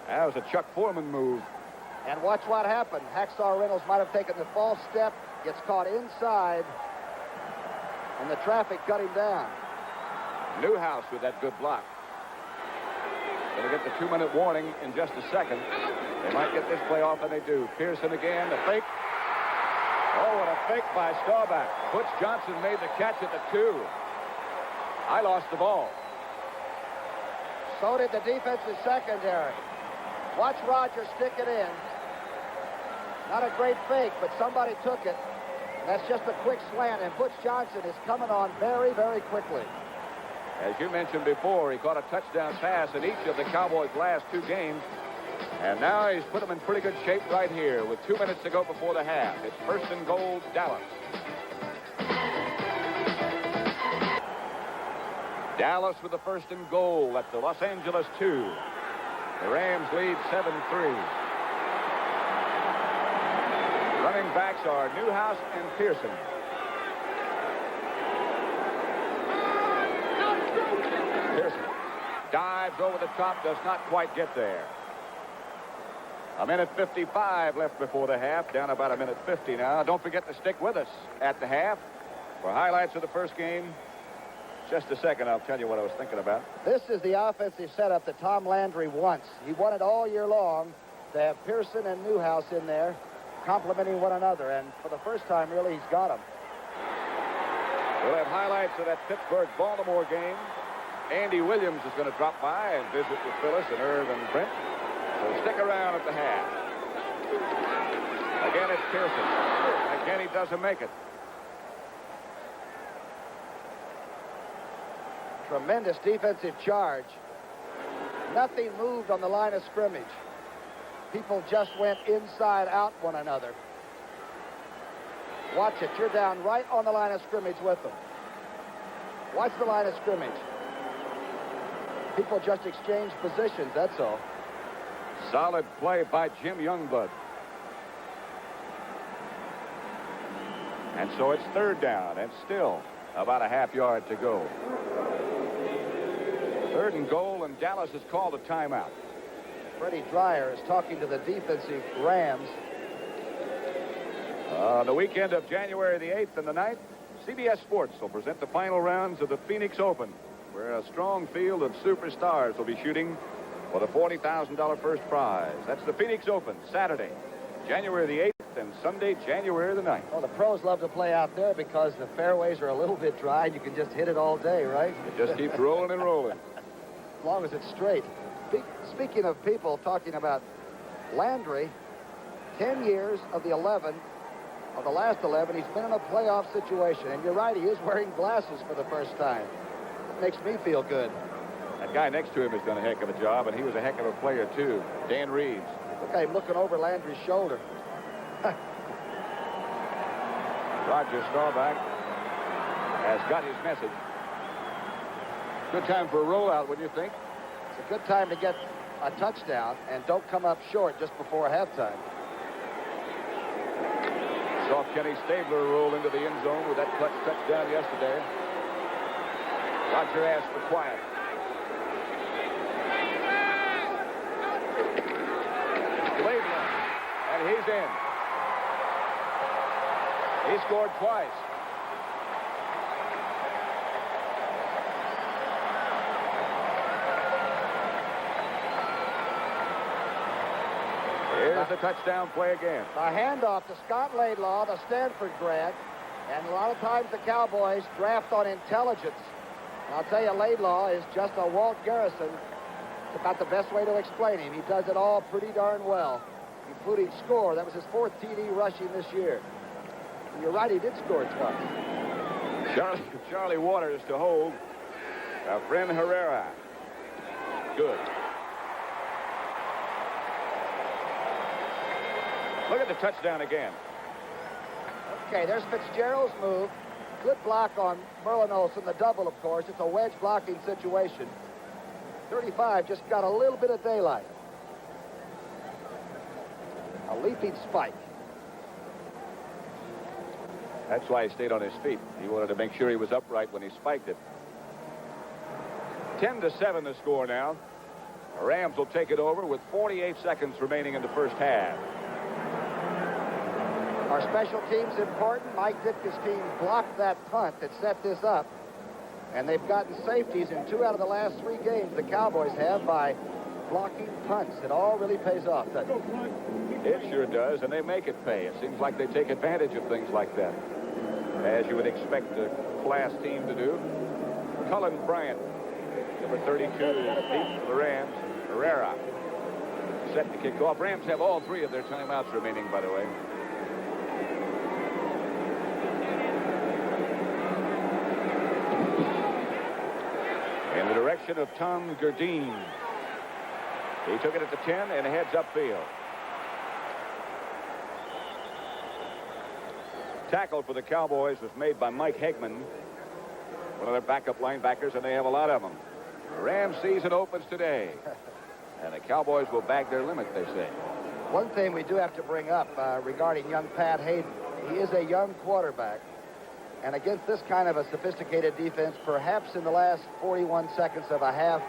That was a Chuck Foreman move. And watch what happened. Hacksaw Reynolds might have taken the false step, gets caught inside, and the traffic cut him down. Newhouse with that good block. Going to get the 2-minute warning in just a second. They might get this play off, and they do. Pearson again, the fake. Oh, what a fake by Staubach. Butch Johnson made the catch at the 2. I lost the ball. So did the defensive secondary. Watch Rogers stick it in. Not a great fake, but somebody took it. That's just a quick slant, and Butch Johnson is coming on very, very quickly. As you mentioned before, he caught a touchdown pass in each of the Cowboys' last 2 games. And now he's put them in pretty good shape right here with 2 minutes to go before the half. It's 1st and goal, Dallas. Dallas with the 1st and goal at the Los Angeles 2. The Rams lead 7-3. Running backs are Newhouse and Pearson. Pearson dives over the top, does not quite get there. 1:55 left before the half, down about 1:50 now. Don't forget to stick with us at the half for highlights of the first game. Just a second, I'll tell you what I was thinking about. This is the offensive setup that Tom Landry wants. He wanted all year long to have Pearson and Newhouse in there, complementing one another, and for the first time, really, he's got them. We'll have highlights of that Pittsburgh-Baltimore game. Andy Williams is going to drop by and visit with Phyllis and Irv and Brent. So stick around at the half. Again, it's Pearson. Again, he doesn't make it. Tremendous defensive charge. Nothing moved on the line of scrimmage. People just went inside out one another. Watch it. You're down right on the line of scrimmage with them. Watch the line of scrimmage. People just exchange positions, that's all. Solid play by Jim Youngblood. And so it's 3rd down and still about a half yard to go. 3rd and goal, and Dallas has called a timeout. Freddie Dreyer is talking to the defensive Rams. The weekend of January the 8th and the 9th, CBS Sports will present the final rounds of the Phoenix Open, where a strong field of superstars will be shooting for the $40,000 first prize. That's the Phoenix Open, Saturday, January the 8th, and Sunday, January the 9th. Well, the pros love to play out there because the fairways are a little bit dry and you can just hit it all day, right? It just keeps rolling and rolling. As long as it's straight. Speaking of people talking about Landry, 10 years of the 11, of the last 11, he's been in a playoff situation. And you're right, he is wearing glasses for the first time. It makes me feel good. That guy next to him has done a heck of a job, and he was a heck of a player, too. Dan Reeves. Look at him looking over Landry's shoulder. Roger Staubach has got his message. Good time for a rollout, wouldn't you think? It's a good time to get a touchdown and don't come up short just before halftime. Saw Kenny Stabler roll into the end zone with that clutch touchdown yesterday. Roger asked for quiet. Laidlaw, and he's in. He scored twice. Here's the touchdown play again. A handoff to Scott Laidlaw, the Stanford grad. And a lot of times the Cowboys draft on intelligence. And I'll tell you, Laidlaw is just a Walt Garrison. It's about the best way to explain him. He does it all pretty darn well, including score. That was his 4th TD rushing this year. And you're right, he did score twice. Charlie Waters to hold. Friend Herrera. Good. Look at the touchdown again. Okay, there's Fitzgerald's move. Good block on Merlin Olsen, the double, of course. It's a wedge blocking situation. 35 just got a little bit of daylight. A leaping spike. That's why he stayed on his feet. He wanted to make sure he was upright when he spiked it. 10-7 the score now. The Rams will take it over with 48 seconds remaining in the first half. Our special team's important. Mike Ditka's team blocked that punt that set this up. And they've gotten safeties in 2 out of the last 3 games. The Cowboys have by blocking punts. It all really pays off, doesn't it? It sure does, and they make it pay. It seems like they take advantage of things like that, as you would expect a class team to do. Cullen Bryant, number 32, deep for the Rams. Herrera set to kick off. Rams have all 3 of their timeouts remaining, by the way. In the direction of Tom Gerdine. He took it at the 10 and heads upfield. Tackle for the Cowboys was made by Mike Hegman, one of their backup linebackers, and they have a lot of them. The Rams season opens today, and the Cowboys will bag their limit, they say. One thing we do have to bring up regarding young Pat Hayden, he is a young quarterback, and against this kind of a sophisticated defense, perhaps in the last 41 seconds of a half,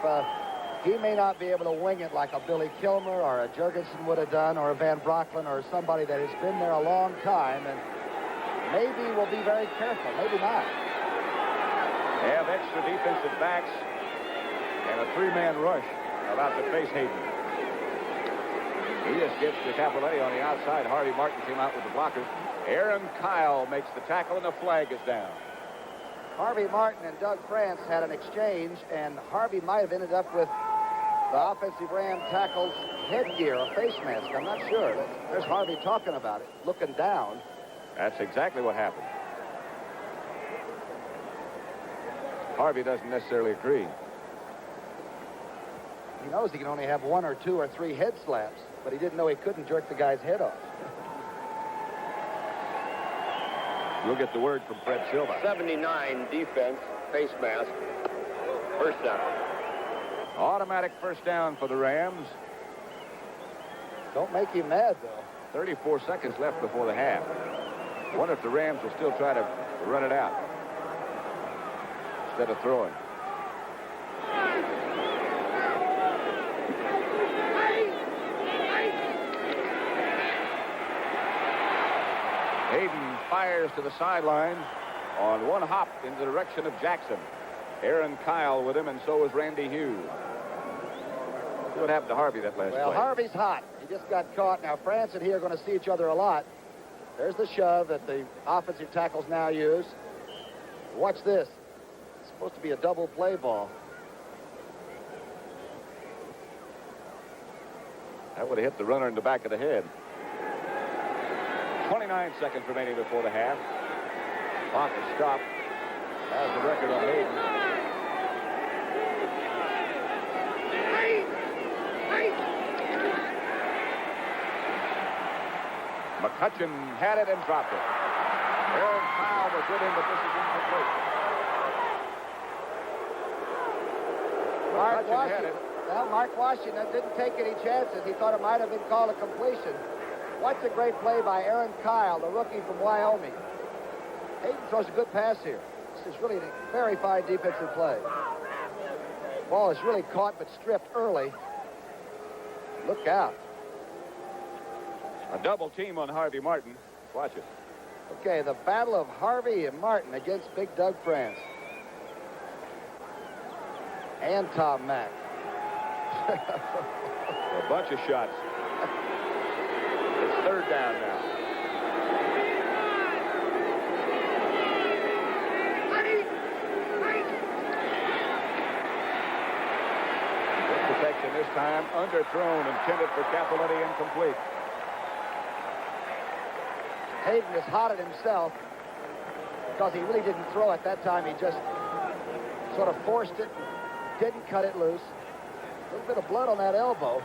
he may not be able to wing it like a Billy Kilmer or a Jurgensen would have done, or a Van Brocklin, or somebody that has been there a long time, and maybe we'll be very careful, maybe not. They have extra defensive backs and a 3-man rush about to face Hayden. He just gets to Capoletti on the outside. Harvey Martin came out with the blockers. Aaron Kyle makes the tackle, and the flag is down. Harvey Martin and Doug France had an exchange, and Harvey might have ended up with the offensive Ram tackle's headgear, a face mask. I'm not sure. There's Harvey talking about it, looking down. That's exactly what happened. Harvey doesn't necessarily agree. He knows he can only have 1 or 2 or 3 head slaps, but he didn't know he couldn't jerk the guy's head off. We'll get the word from Fred Silva. 79 defense, face mask, first down. Automatic first down for the Rams. Don't make him mad, though. 34 seconds left before the half. I wonder if the Rams will still try to run it out instead of throwing. Hayden fires to the sideline on one hop in the direction of Jackson. Aaron Kyle with him, and so is Randy Hughes. See what happened to Harvey that last play. Well, Harvey's hot. He just got caught. Now, France and he are going to see each other a lot. There's the shove that the offensive tackles now use. Watch this. It's supposed to be a double play ball. That would have hit the runner in the back of the head. 29 seconds remaining before the half. Clock is stopped. Has the record on Hayden. McCutcheon had it and dropped it. Aaron Kyle was with him, but this is incomplete. McCutcheon had it. Well, Mark Washington didn't take any chances. He thought it might have been called a completion. What's a great play by Aaron Kyle, the rookie from Wyoming. Hayden throws a good pass here. This is really a very fine defensive play. Ball is really caught but stripped early. Look out. A double team on Harvey Martin. Watch it. Okay, the battle of Harvey and Martin against Big Doug France. And Tom Mack. A bunch of shots. It's third down now. Good protection this time. Underthrown, intended for Capoletti, incomplete. Hayden is hot at himself because he really didn't throw it that time. He just sort of forced it, didn't cut it loose. A little bit of blood on that elbow.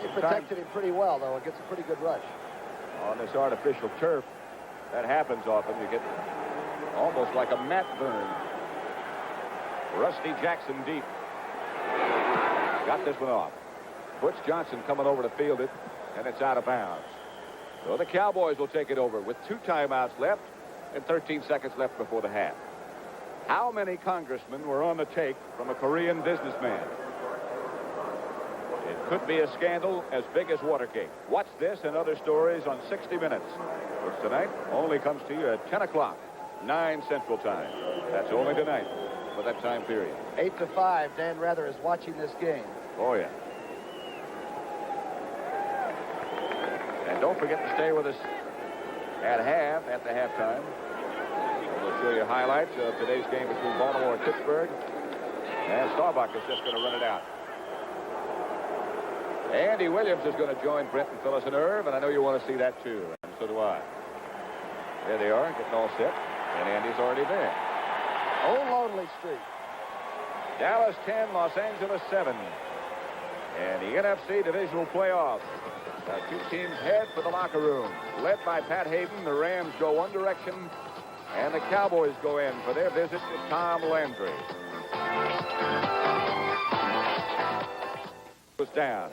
He protected him pretty well, though. It gets a pretty good rush. On this artificial turf, that happens often. You get almost like a mat burn. Rusty Jackson deep. Got this one off. Butch Johnson coming over to field it, and it's out of bounds. So the Cowboys will take it over with 2 timeouts left and 13 seconds left before the half. How many congressmen were on the take from a Korean businessman? It could be a scandal as big as Watergate. Watch this and other stories on 60 Minutes, which tonight only comes to you at 10 o'clock, 9 Central Time. That's only tonight. for that time period. 8-5. Dan Rather is watching this game. Oh, yeah. And don't forget to stay with us at the halftime. We'll show you highlights of today's game between Baltimore and Pittsburgh. And Starbuck is just going to run it out. Andy Williams is going to join Brent and Phyllis and Irv, and I know you want to see that too, and so do I. There they are, getting all set, and Andy's already there. Old Lonely Street. Dallas 10, Los Angeles 7. And the NFC Divisional playoffs. The two teams head for the locker room. Led by Pat Hayden, the Rams go one direction, and the Cowboys go in for their visit to Tom Landry. Was down.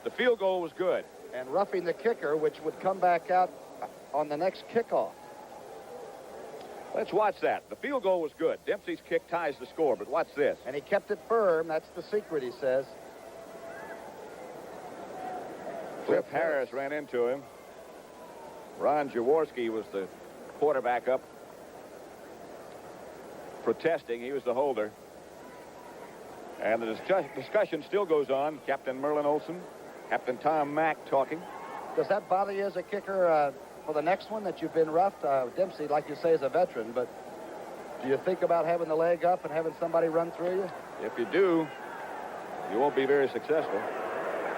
The field goal was good. And roughing the kicker, which would come back out on the next kickoff. Let's watch that. The field goal was good. Dempsey's kick ties the score, but watch this. And he kept it firm. That's the secret, he says. Cliff Harris ran into him. Ron Jaworski was the quarterback up protesting. He was the holder. And the discussion still goes on. Captain Merlin Olsen, Captain Tom Mack talking. Does that bother you as a kicker for the next one that you've been roughed? Dempsey, like you say, is a veteran, but do you think about having the leg up and having somebody run through you? If you do, you won't be very successful.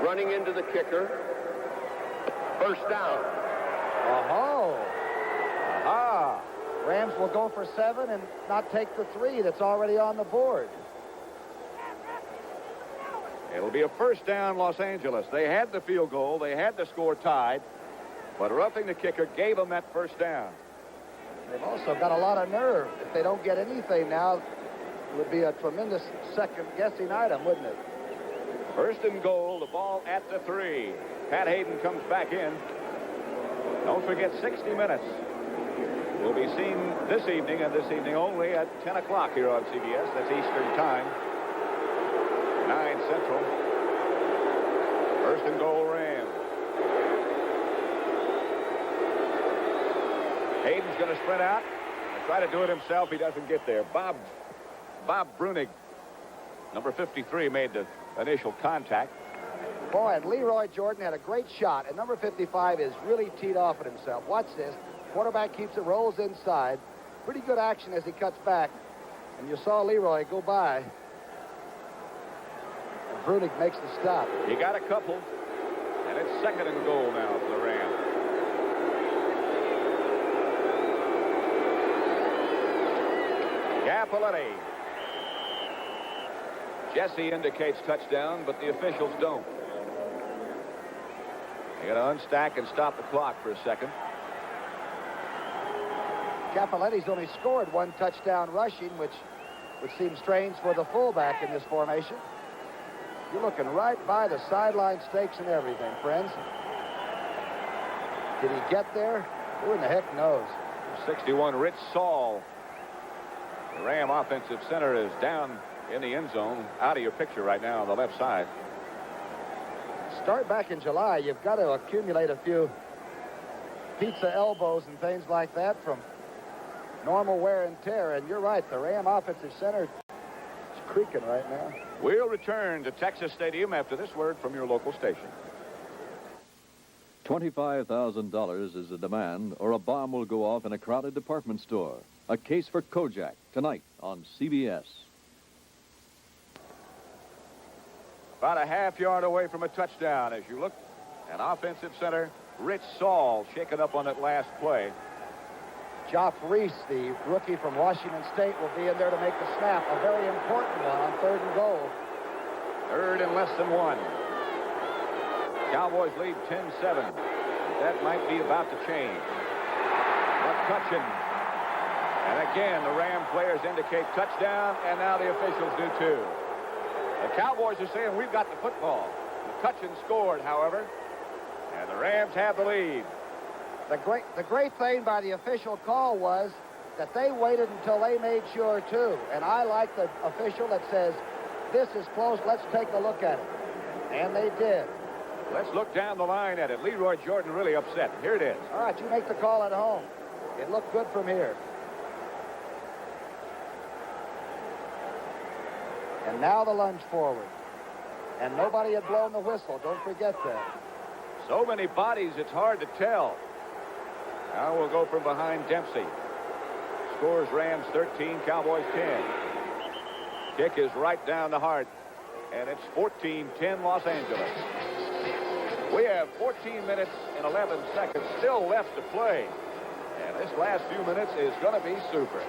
Running into the kicker. First down. Oh. Aha. Rams will go for 7 and not take the 3 that's already on the board. It'll be a first down, Los Angeles. They had the field goal. They had the score tied. But roughing the kicker gave them that first down. They've also got a lot of nerve. If they don't get anything now, it would be a tremendous second-guessing item, wouldn't it? First and goal, the ball at the 3. Pat Hayden comes back in. Don't forget 60 minutes. Will be seen this evening and this evening only at 10 o'clock here on CBS. That's Eastern Time. 9 Central. First and goal, Rams. Hayden's going to sprint out and try to do it himself. He doesn't get there. Bob Brunig, number 53, made the initial contact. Boy, and Leroy Jordan had a great shot, and number 55 is really teed off at himself. Watch this. Quarterback keeps it, rolls inside. Pretty good action as he cuts back. And you saw Leroy go by. And Brunig makes the stop. He got a couple, and it's second and goal now for the Rams. Cappelletti. Jesse indicates touchdown, but the officials don't. They got to unstack and stop the clock for a second. Cappelletti's only scored 1 touchdown rushing, which would seem strange for the fullback in this formation. You're looking right by the sideline stakes and everything, friends. Did he get there? Who in the heck knows? 61, Rich Saul. The Ram offensive center is down in the end zone, out of your picture right now on the left side. Start back in July, you've got to accumulate a few pizza elbows and things like that from normal wear and tear. And you're right, the Ram offensive center is creaking right now. We'll return to Texas Stadium after this word from your local station. $25,000 is the demand, or a bomb will go off in a crowded department store. A case for Kojak tonight on CBS. About a half yard away from a touchdown as you look. An offensive center, Rich Saul, shaken up on that last play. Joff Reese, the rookie from Washington State, will be in there to make the snap. A very important one on 3rd and goal. 3rd and less than 1. Cowboys lead 10-7. That might be about to change. McCutcheon. And again, the Ram players indicate touchdown, and now the officials do too. The Cowboys are saying we've got the football. McCutcheon scored, however, and the Rams have the lead. The great thing by the official call was that they waited until they made sure too. And I like the official that says, this is close, let's take a look at it. And they did. Let's look down the line at it. Leroy Jordan really upset. Here it is. All right, you make the call at home. It looked good from here. And now the lunge forward. And nobody had blown the whistle. Don't forget that. So many bodies, it's hard to tell. Now we'll go from behind Dempsey. Scores Rams 13, Cowboys 10. Kick is right down the heart. And it's 14-10 Los Angeles. We have 14 minutes and 11 seconds still left to play. And this last few minutes is going to be super.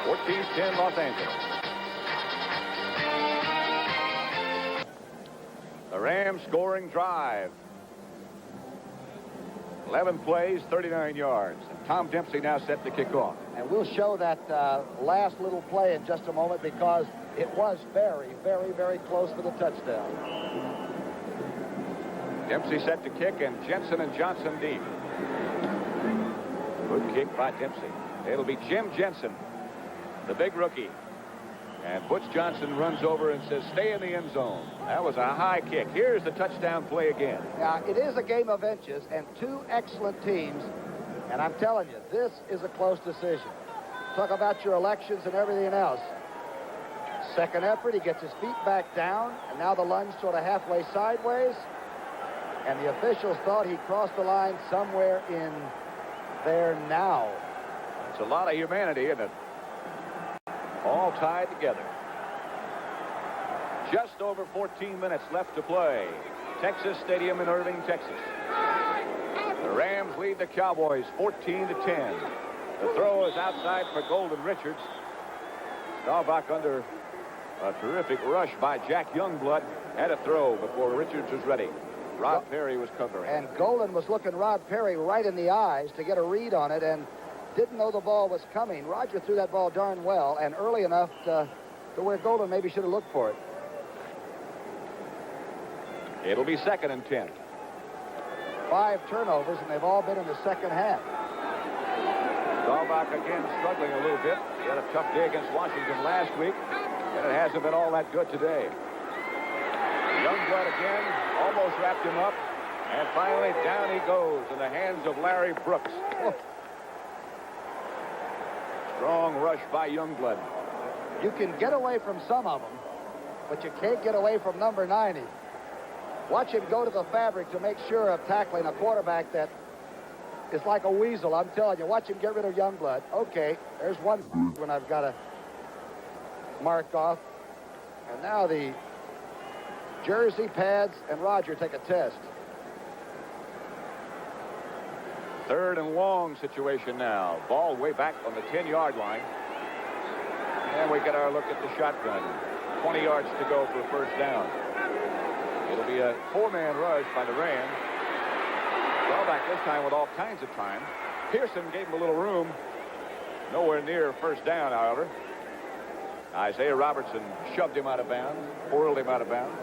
14-10 Los Angeles. The Rams scoring drive. 11 plays, 39 yards. And Tom Dempsey now set to kick off. And we'll show that last little play in just a moment because it was very, very, very close for the touchdown. Dempsey set to kick, and Jensen and Johnson deep. Good kick by Dempsey. It'll be Jim Jensen, the big rookie. And Butch Johnson runs over and says, stay in the end zone. That was a high kick. Here's the touchdown play again. Now, it is a game of inches and two excellent teams. And I'm telling you, this is a close decision. Talk about your elections and everything else. Second effort, he gets his feet back down. And now the lunge sort of halfway sideways. And the officials thought he crossed the line somewhere in there now. It's a lot of humanity, isn't it? All tied together. Just over 14 minutes left to play. Texas Stadium in Irving, Texas. The Rams lead the Cowboys 14-10. The throw is outside for Golden Richards. Staubach under a terrific rush by Jack Youngblood. Had a throw before Richards was ready. Rod Perry was covering. And Golden was looking Rod Perry right in the eyes to get a read on it and didn't know the ball was coming. Roger threw that ball darn well and early enough to where Golden maybe should have looked for it. It'll be 2nd and 10. 5 turnovers, and they've all been in the second half. Staubach again struggling a little bit. He had a tough day against Washington last week, and it hasn't been all that good today. Youngblood again almost wrapped him up, and finally down he goes in the hands of Larry Brooks. Oh. Strong rush by Youngblood. You can get away from some of them, but you can't get away from number 90. Watch him go to the fabric to make sure of tackling a quarterback that is like a weasel. I'm telling you, watch him get rid of Youngblood. Okay, there's one when I've got to mark off. And now the jersey, pads, and Roger take a test. 3rd and long situation now. Ball way back on the 10-yard line. And we get our look at the shotgun. 20 yards to go for a first down. It'll be a 4-man rush by the Rams. Staubach this time with all kinds of time. Pearson gave him a little room. Nowhere near first down, however. Isaiah Robertson shoved him out of bounds, whirled him out of bounds.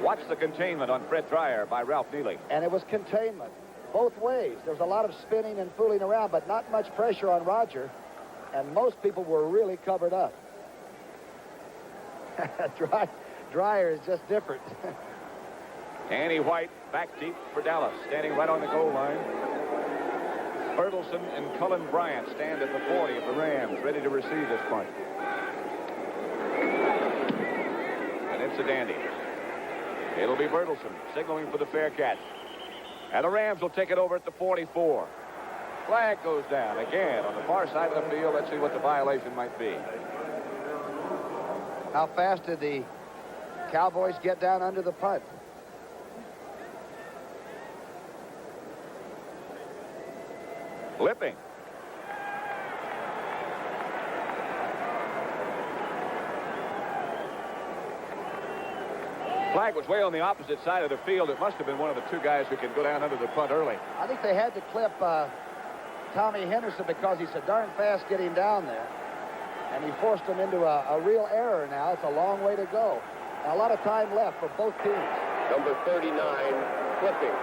Watch the containment on Fred Dreyer by Ralph Neely. And it was containment both ways. There was a lot of spinning and fooling around, but not much pressure on Roger. And most people were really covered up. Dreyer is just different. Danny White back deep for Dallas, standing right on the goal line. Bertelson and Cullen Bryant stand at the 40 of the Rams, ready to receive this punt. And it's a dandy. It'll be Bertelson signaling for the fair catch. And the Rams will take it over at the 44. Flag goes down again on the far side of the field. Let's see what the violation might be. How fast did the Cowboys get down under the punt? Flipping. Flag was way on the opposite side of the field. It must have been one of the two guys who can go down under the punt early. I think they had to clip Tommy Henderson because he's so darn fast getting down there. And he forced him into a real error now. It's a long way to go. And a lot of time left for both teams. Number 39, flipping.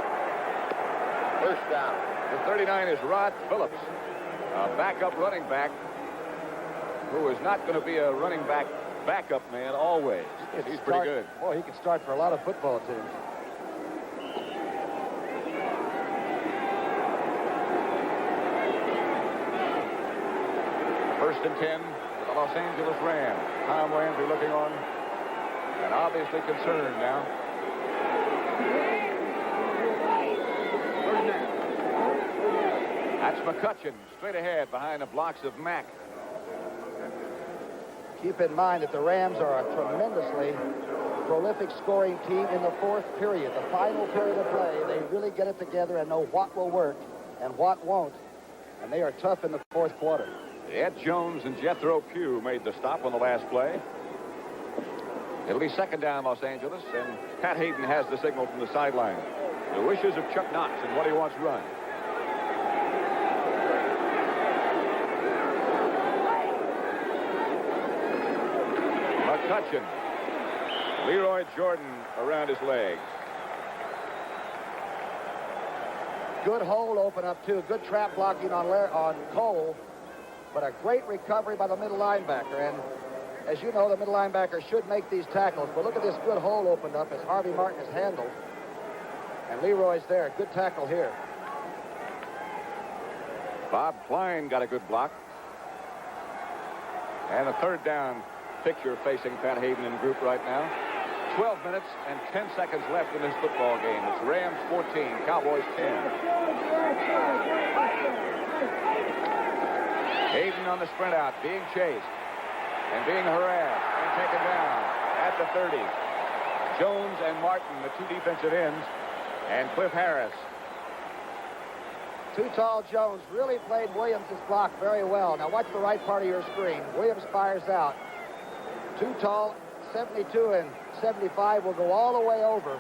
First down. The 39 is Rod Phillips, a backup running back who is not going to be a running back backup man always. He's pretty good. Boy, he could start for a lot of football teams. First and 10 for the Los Angeles Rams. Tom Landry looking on and obviously concerned now. That's McCutcheon straight ahead behind the blocks of Mack. Keep in mind that the Rams are a tremendously prolific scoring team in the fourth period. The final period of play, they really get it together and know what will work and what won't. And they are tough in the fourth quarter. Ed Jones and Jethro Pugh made the stop on the last play. It'll be second down, Los Angeles, and Pat Hayden has the signal from the sideline. The wishes of Chuck Knox and what he wants run. McCutcheon. Leroy Jordan around his legs. Good hole open up, too. Good trap blocking on Cole, but a great recovery by the middle linebacker. And as you know, the middle linebacker should make these tackles. But look at this good hole opened up as Harvey Martin is handled. And Leroy's there. Good tackle here. Bob Klein got a good block. And a third down picture facing Pat Hayden in group right now. 12 minutes and 10 seconds left in this football game. It's Rams 14, Cowboys 10. Hayden on the sprint out, being chased and being harassed and taken down at the 30. Jones and Martin, the two defensive ends, and Cliff Harris. Too tall Jones really played Williams' block very well. Now watch the right part of your screen. Williams fires out. Too tall, 72 and 75 will go all the way over.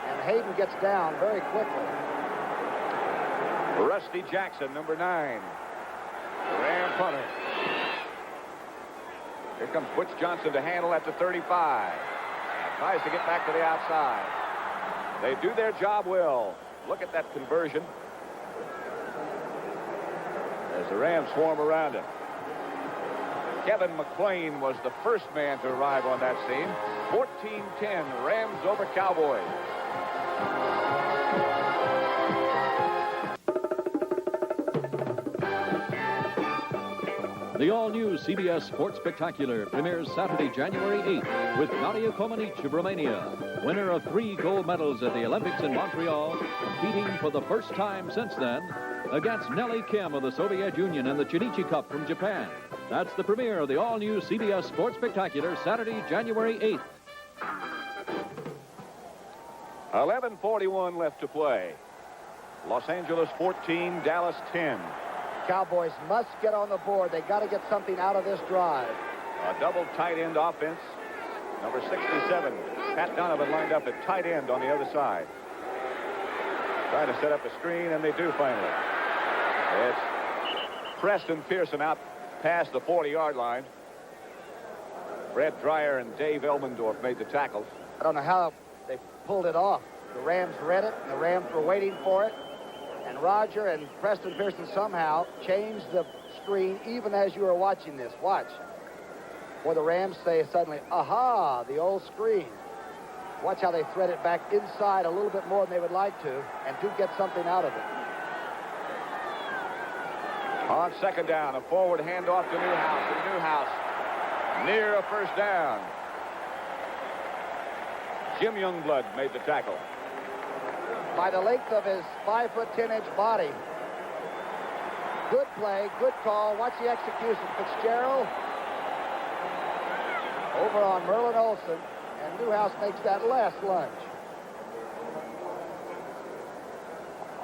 And Hayden gets down very quickly. Rusty Jackson, number 9. Ram punter. Here comes Butch Johnson to handle at the 35. Tries to get back to the outside. They do their job well. Look at that conversion as the Rams swarm around him. Kevin McClain was the first man to arrive on that scene. 14-10, Rams over Cowboys. The all-new CBS Sports Spectacular premieres Saturday, January 8th with Nadia Comaneci of Romania, winner of 3 gold medals at the Olympics in Montreal, competing for the first time since then against Nellie Kim of the Soviet Union in the Chinichi Cup from Japan. That's the premiere of the all-new CBS Sports Spectacular Saturday, January 8th. 11:41 left to play. Los Angeles 14, Dallas 10. Cowboys must get on the board. They got to get something out of this drive. A double tight end offense. Number 67, Pat Donovan lined up at tight end on the other side. Trying to set up a screen, and they do finally. It's Preston Pearson out past the 40-yard line. Fred Dreyer and Dave Elmendorf made the tackles. I don't know how they pulled it off. The Rams read it, and the Rams were waiting for it. And Roger and Preston Pearson somehow changed the screen even as you were watching this. Watch. Or the Rams say suddenly, aha, the old screen. Watch how they thread it back inside a little bit more than they would like to and do get something out of it. On second down, a forward handoff to Newhouse. And Newhouse near a first down. Jim Youngblood made the tackle. By the length of his 5', 10-inch body. Good play, good call. Watch the execution. Fitzgerald over on Merlin Olsen, and Newhouse makes that last lunge.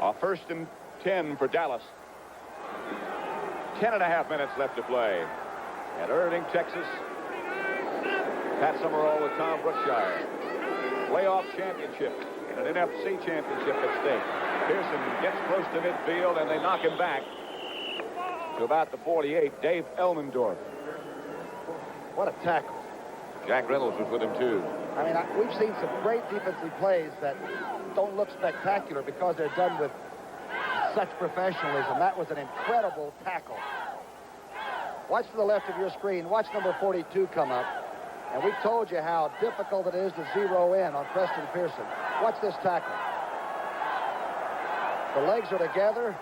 A 1st and 10 for Dallas. 10.5 minutes left to play. At Irving, Texas. Pat Summerall with Tom Brookshire. Playoff championship. An NFC championship at stake. Pearson gets close to midfield, and they knock him back to about the 48. Dave Elmendorf. What a tackle. Jack Reynolds was with him, too. I mean, we've seen some great defensive plays that don't look spectacular because they're done with such professionalism. That was an incredible tackle. Watch to the left of your screen. Watch number 42 come up. And we told you how difficult it is to zero in on Preston Pearson. Watch this tackle. The legs are together,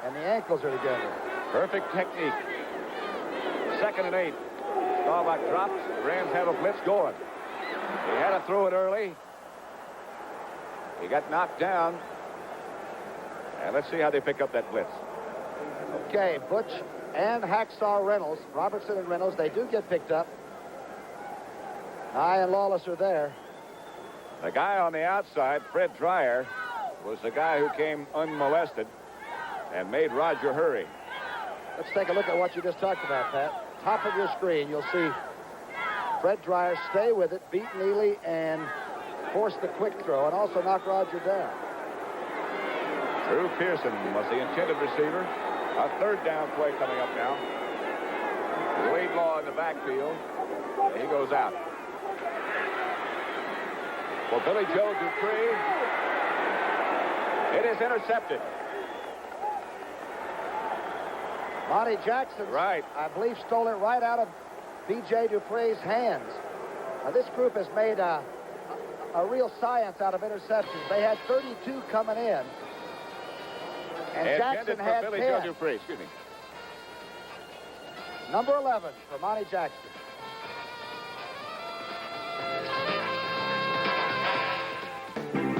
and the ankles are together. Perfect technique. 2nd and 8. Staubach drops. The Rams have a blitz going. He had to throw it early. He got knocked down. And let's see how they pick up that blitz. Okay, Butch and Hacksaw Reynolds, Robertson and Reynolds, they do get picked up. Nye and Lawless are there. The guy on the outside, Fred Dreyer, was the guy who came unmolested and made Roger hurry. Let's take a look at what you just talked about, Pat. Top of your screen, you'll see Fred Dreyer stay with it, beat Neely, and force the quick throw, and also knock Roger down. Drew Pearson was the intended receiver. A 3rd down play coming up now. Wade Law in the backfield. He goes out. For Billy Joe Dupree, it is intercepted. Monty Jackson, right, I believe, stole it right out of B.J. Dupree's hands. Now, this group has made a real science out of interceptions. They had 32 coming in. And Jackson had Billy 10. Joe Dupree, excuse me. Number 11 for Monty Jackson.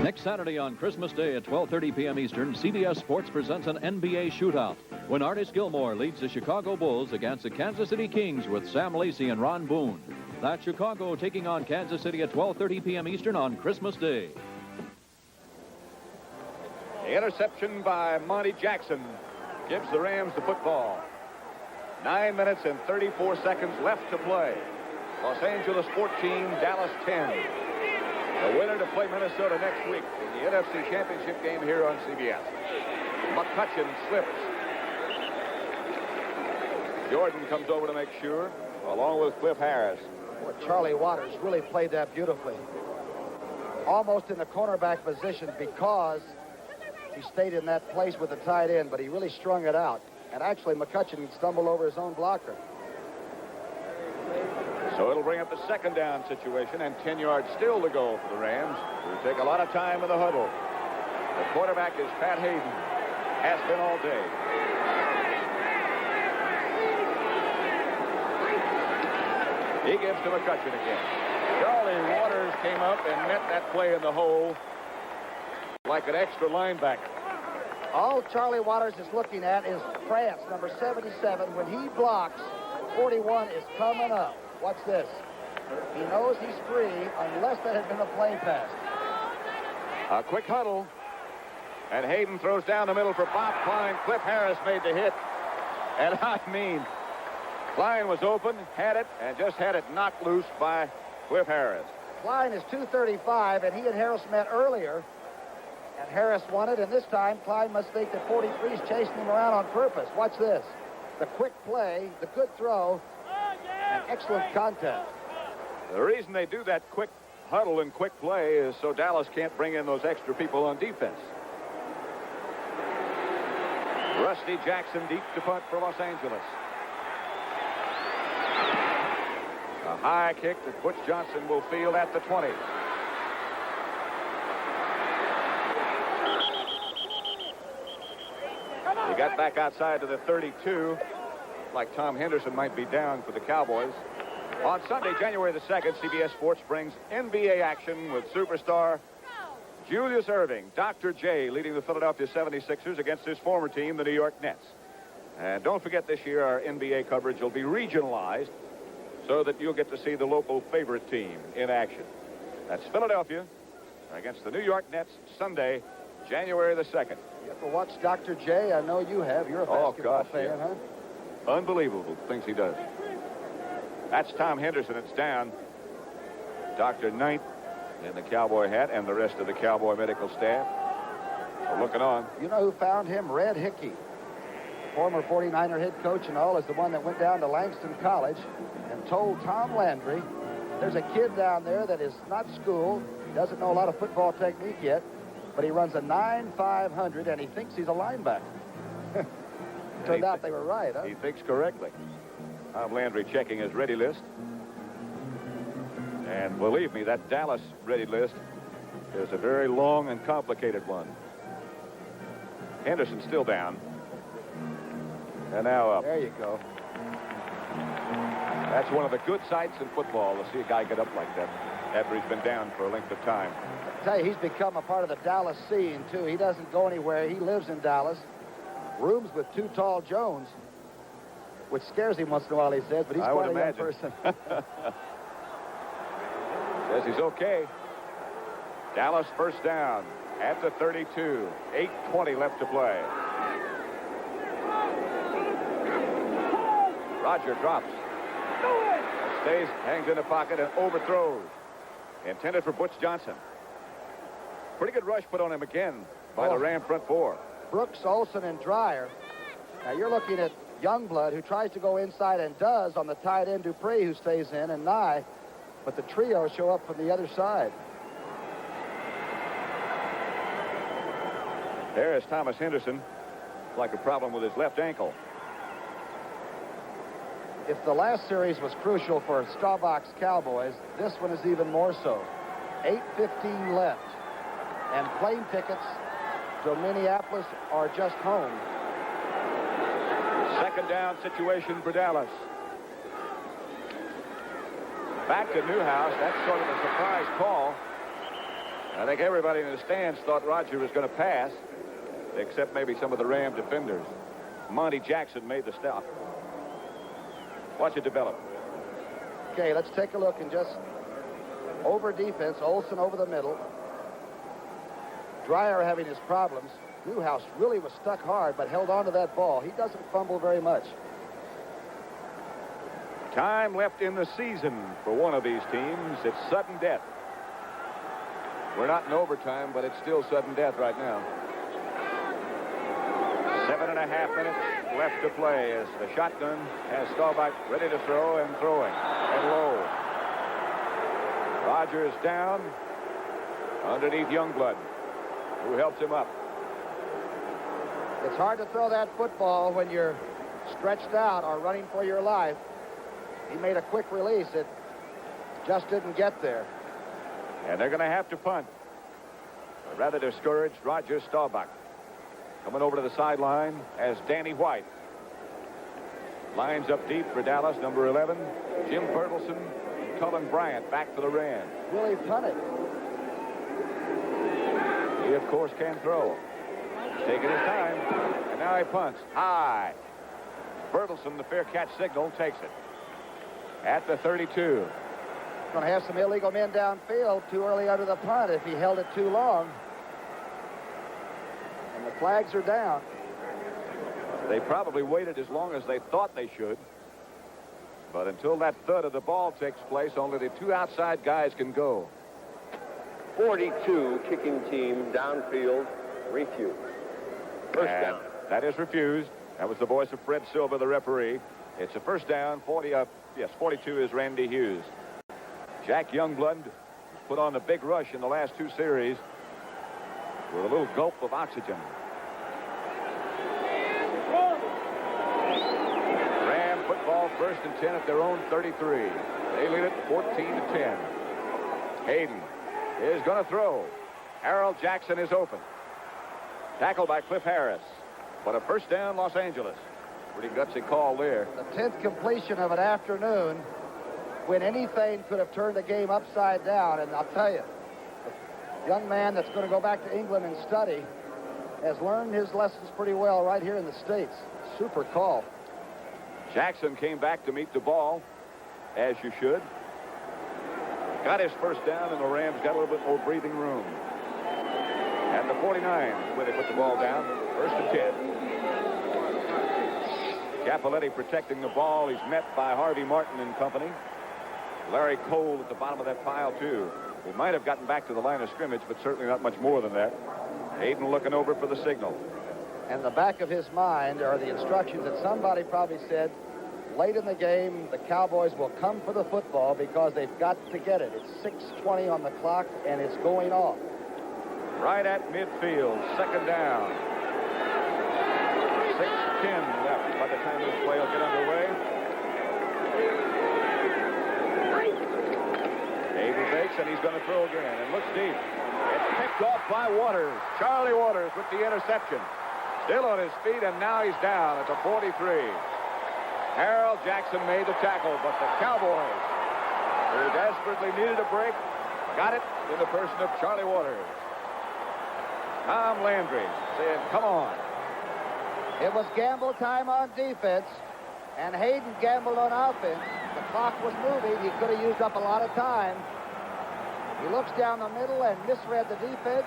Next Saturday on Christmas Day at 12:30 p.m. Eastern, CBS Sports presents an NBA shootout when Artis Gilmore leads the Chicago Bulls against the Kansas City Kings with Sam Lacey and Ron Boone. That's Chicago taking on Kansas City at 12:30 p.m. Eastern on Christmas Day. The interception by Monty Jackson gives the Rams the football. 9 minutes and 34 seconds left to play. Los Angeles 14, Dallas 10. The winner to play Minnesota next week in the NFC Championship game here on CBS. McCutcheon slips. Jordan comes over to make sure, along with Cliff Harris. Well, Charlie Waters really played that beautifully. Almost in the cornerback position because he stayed in that place with the tight end, but he really strung it out. And actually, McCutcheon stumbled over his own blocker. So it'll bring up the 2nd down situation, and 10 yards still to go for the Rams, who take a lot of time in the huddle. The quarterback is Pat Hayden. Has been all day. He gives to McCutcheon again. Charlie Waters came up and met that play in the hole like an extra linebacker. All Charlie Waters is looking at is France, number 77. When he blocks, 41 is coming up. Watch this. He knows he's free unless that had been a play pass. A quick huddle. And Hayden throws down the middle for Bob Klein. Cliff Harris made the hit. And I mean, Klein was open, had it, and just had it knocked loose by Cliff Harris. Klein is 235, and he and Harris met earlier. And Harris won it, and this time Klein must think that 43 is chasing him around on purpose. Watch this. The quick play, the good throw, and excellent contact. The reason they do that quick huddle and quick play is so Dallas can't bring in those extra people on defense. Rusty Jackson deep to punt for Los Angeles. A high kick that Butch Johnson will field at the 20. He got back outside to the 32. Like Tom Henderson might be down for the Cowboys. On Sunday, January the 2nd, CBS Sports brings NBA action with superstar Julius Erving, Dr. J, leading the Philadelphia 76ers against his former team, the New York Nets. And don't forget, this year our NBA coverage will be regionalized so that you'll get to see the local favorite team in action. That's Philadelphia against the New York Nets, Sunday, January the 2nd. You ever watched Dr. J? I know you have. You're a basketball fan, huh? Unbelievable things he does. That's Tom Henderson. It's down. Dr. Knight in the cowboy hat and the rest of the Cowboy medical staff are looking on. You know who found him? Red Hickey, former 49er head coach and all, is the one that went down to Langston College and told Tom Landry, there's a kid down there that is not schooled, doesn't know a lot of football technique yet, but he runs a 9.500 and he thinks he's a linebacker. Turned out they were right, huh? He thinks correctly. Tom Landry checking his ready list. And believe me, that Dallas ready list is a very long and complicated one. Henderson still down. And now up. There you go. That's one of the good sights in football, to see a guy get up like that after he's been down for a length of time. I tell you, he's become a part of the Dallas scene, too. He doesn't go anywhere. He lives in Dallas. Rooms with Too Tall Jones, which scares him once in a while, he says, but he's quite a young person. Says he's okay. Dallas first down at the 32. 8:20 left to play. Roger drops. Stays, hangs in the pocket, and overthrows. Intended for Butch Johnson. Pretty good rush put on him again by the Ram front four. Brooks, Olsen, and Dreyer. Now you're looking at Youngblood, who tries to go inside and does on the tight end Dupree, who stays in, and Nye. But the trio show up from the other side. There is Thomas Henderson. Like a problem with his left ankle. If the last series was crucial for Staubach's Cowboys, this one is even more so. 8:15 left. And plane tickets to Minneapolis are just home. Second down situation for Dallas. Back to Newhouse. That's sort of a surprise call. I think everybody in the stands thought Roger was going to pass, except maybe some of the Ram defenders. Monty Jackson made the stop. Watch it develop. Okay, let's take a look and just over defense. Olsen over the middle. Dreyer having his problems. Newhouse really was stuck hard, but held on to that ball. He doesn't fumble very much. Time left in the season for one of these teams. It's sudden death. We're not in overtime, but it's still sudden death right now. 7.5 minutes left to play as the shotgun has Staubach ready to throw and throwing and low. Rogers down underneath Youngblood, who helps him up. It's hard to throw that football when you're stretched out or running for your life. He made a quick release. It just didn't get there. And they're going to have to punt. A rather discouraged Roger Staubach. Coming over to the sideline as Danny White. Lines up deep for Dallas, number 11. Jim Bertelsen, Cullen Bryant back for the Rams. Really punted. He, of course, can throw. Taking his time. And now he punts. High. Bertelsen, the fair catch signal, takes it. At the 32. Going to have some illegal men downfield too early under the punt if he held it too long. And the flags are down. They probably waited as long as they thought they should. But until that thud of the ball takes place, only the two outside guys can go. 42 kicking team downfield refused. First down. That is refused. That was the voice of Fred Silva, the referee. It's a first down. 42 is Randy Hughes. Jack Youngblood put on a big rush in the last two series with a little gulp of oxygen. Ram football 1st and 10 at their own 33. They lead it 14-10. Hayden is going to throw. Harold Jackson is open. Tackled by Cliff Harris. But a first down, Los Angeles. Pretty gutsy call there. The 10th completion of an afternoon when anything could have turned the game upside down. And I'll tell you, the young man that's going to go back to England and study has learned his lessons pretty well right here in the States. Super call. Jackson came back to meet the ball, as you should. Got his first down, and the Rams got a little bit more breathing room. At the 49, where they put the ball down, 1st and 10. Capoletti protecting the ball. He's met by Harvey Martin and company. Larry Cole at the bottom of that pile, too. He might have gotten back to the line of scrimmage, but certainly not much more than that. Hayden looking over for the signal. And the back of his mind are the instructions that somebody probably said late in the game, the Cowboys will come for the football because they've got to get it. It's 6:20 on the clock, and it's going off. Right at midfield, 2nd down. 6:10 left by the time this play will get underway. Hayden fakes, and he's going to throw again, and looks deep. It's picked off by Waters. Charlie Waters with the interception. Still on his feet, and now he's down at the 43. Harold Jackson made the tackle, but the Cowboys, who desperately needed a break, got it in the person of Charlie Waters. Tom Landry saying, come on. It was gamble time on defense, and Hayden gambled on offense. The clock was moving. He could have used up a lot of time. He looks down the middle and misread the defense.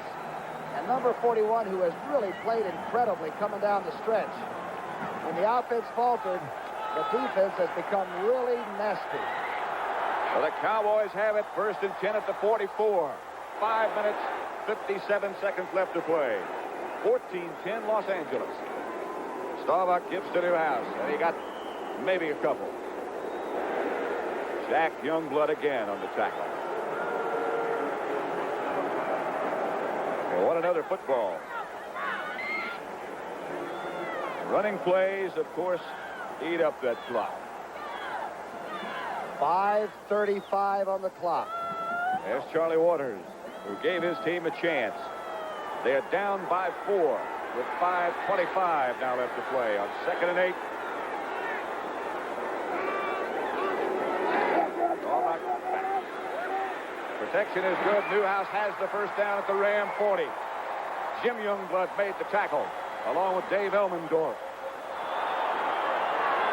And number 41, who has really played incredibly coming down the stretch. When the offense faltered, the defense has become really nasty. Well, the Cowboys have it first and 10 at the 44. 5 minutes, 57 seconds left to play. 14-10 Los Angeles. Staubach gives to Newhouse, and he got maybe a couple. Jack Youngblood again on the tackle. And what another football. Running plays, of course, eat up that clock. 5:35 on the clock. There's Charlie Waters, who gave his team a chance. They're down by 4 with 5:25 now left to play on 2nd and 8. Protection is good. Newhouse has the first down at the Ram 40. Jim Youngblood made the tackle, along with Dave Elmendorf.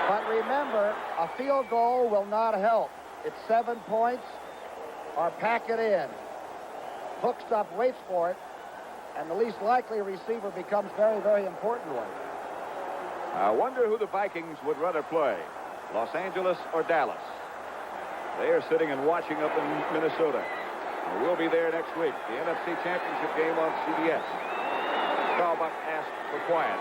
But remember, a field goal will not help. It's 7 points or pack it in. Hookstuff waits for it, and the least likely receiver becomes very, very important one. I wonder who the Vikings would rather play, Los Angeles or Dallas. They are sitting and watching up in Minnesota. We'll be there next week. The NFC Championship game on CBS. Staubach asked for quiet.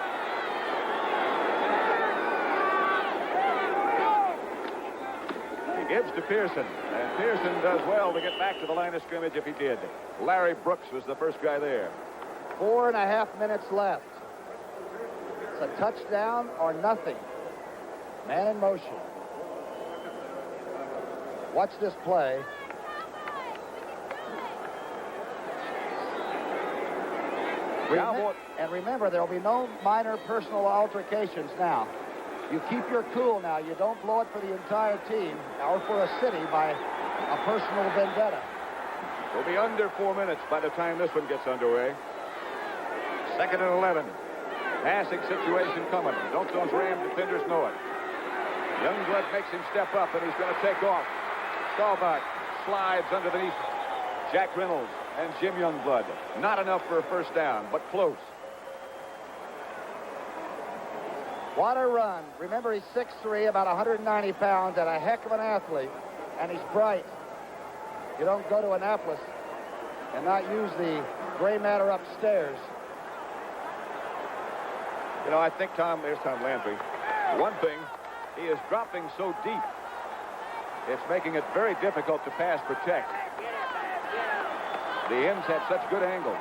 He gives to Pearson, and Pearson does well to get back to the line of scrimmage if he did. Larry Brooks was the first guy there. 4.5 minutes left. It's a touchdown or nothing. Man in motion. Watch this play. And remember, there will be no minor personal altercations now. You keep your cool now. You don't blow it for the entire team or for a city by a personal vendetta. We'll be under 4 minutes by the time this one gets underway. 2nd and 11. Passing situation coming. Don't those Ram defenders know it? Youngblood makes him step up, and he's going to take off. Staubach slides underneath Jack Reynolds and Jim Youngblood. Not enough for a first down, but close. What a run. Remember, he's 6'3", about 190 pounds, and a heck of an athlete, and he's bright. You don't go to Annapolis and not use the gray matter upstairs. You know, I think there's Tom Landry. One thing, he is dropping so deep. It's making it very difficult to pass protect. The ends had such good angles.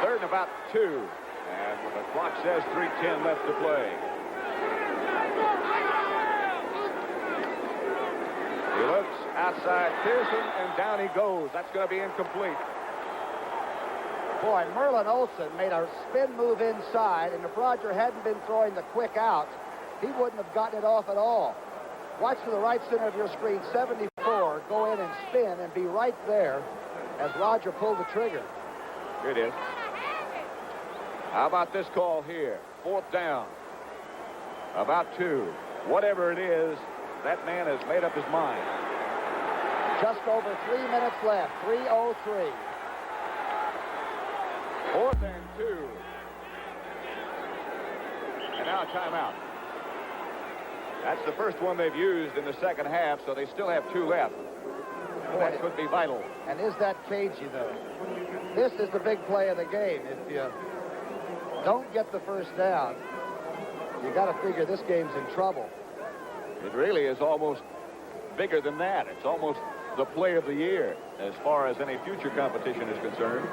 3rd and about 2. And the clock says 3:10 left to play. He looks outside Pearson, and down he goes. That's going to be incomplete. Boy, Merlin Olsen made a spin move inside, and if Roger hadn't been throwing the quick out, he wouldn't have gotten it off at all. Watch to the right center of your screen, 74, go in and spin and be right there as Roger pulled the trigger. Here it is. How about this call here? 4th down. About 2. Whatever it is, that man has made up his mind. Just over 3 minutes left. 3:03. 4th and 2. And now a timeout. That's the first one they've used in the second half, so they still have 2 left. That could be vital. And is that cagey, though? This is the big play of the game. If you don't get the first down, you got to figure this game's in trouble. It really is almost bigger than that. It's almost the play of the year as far as any future competition is concerned.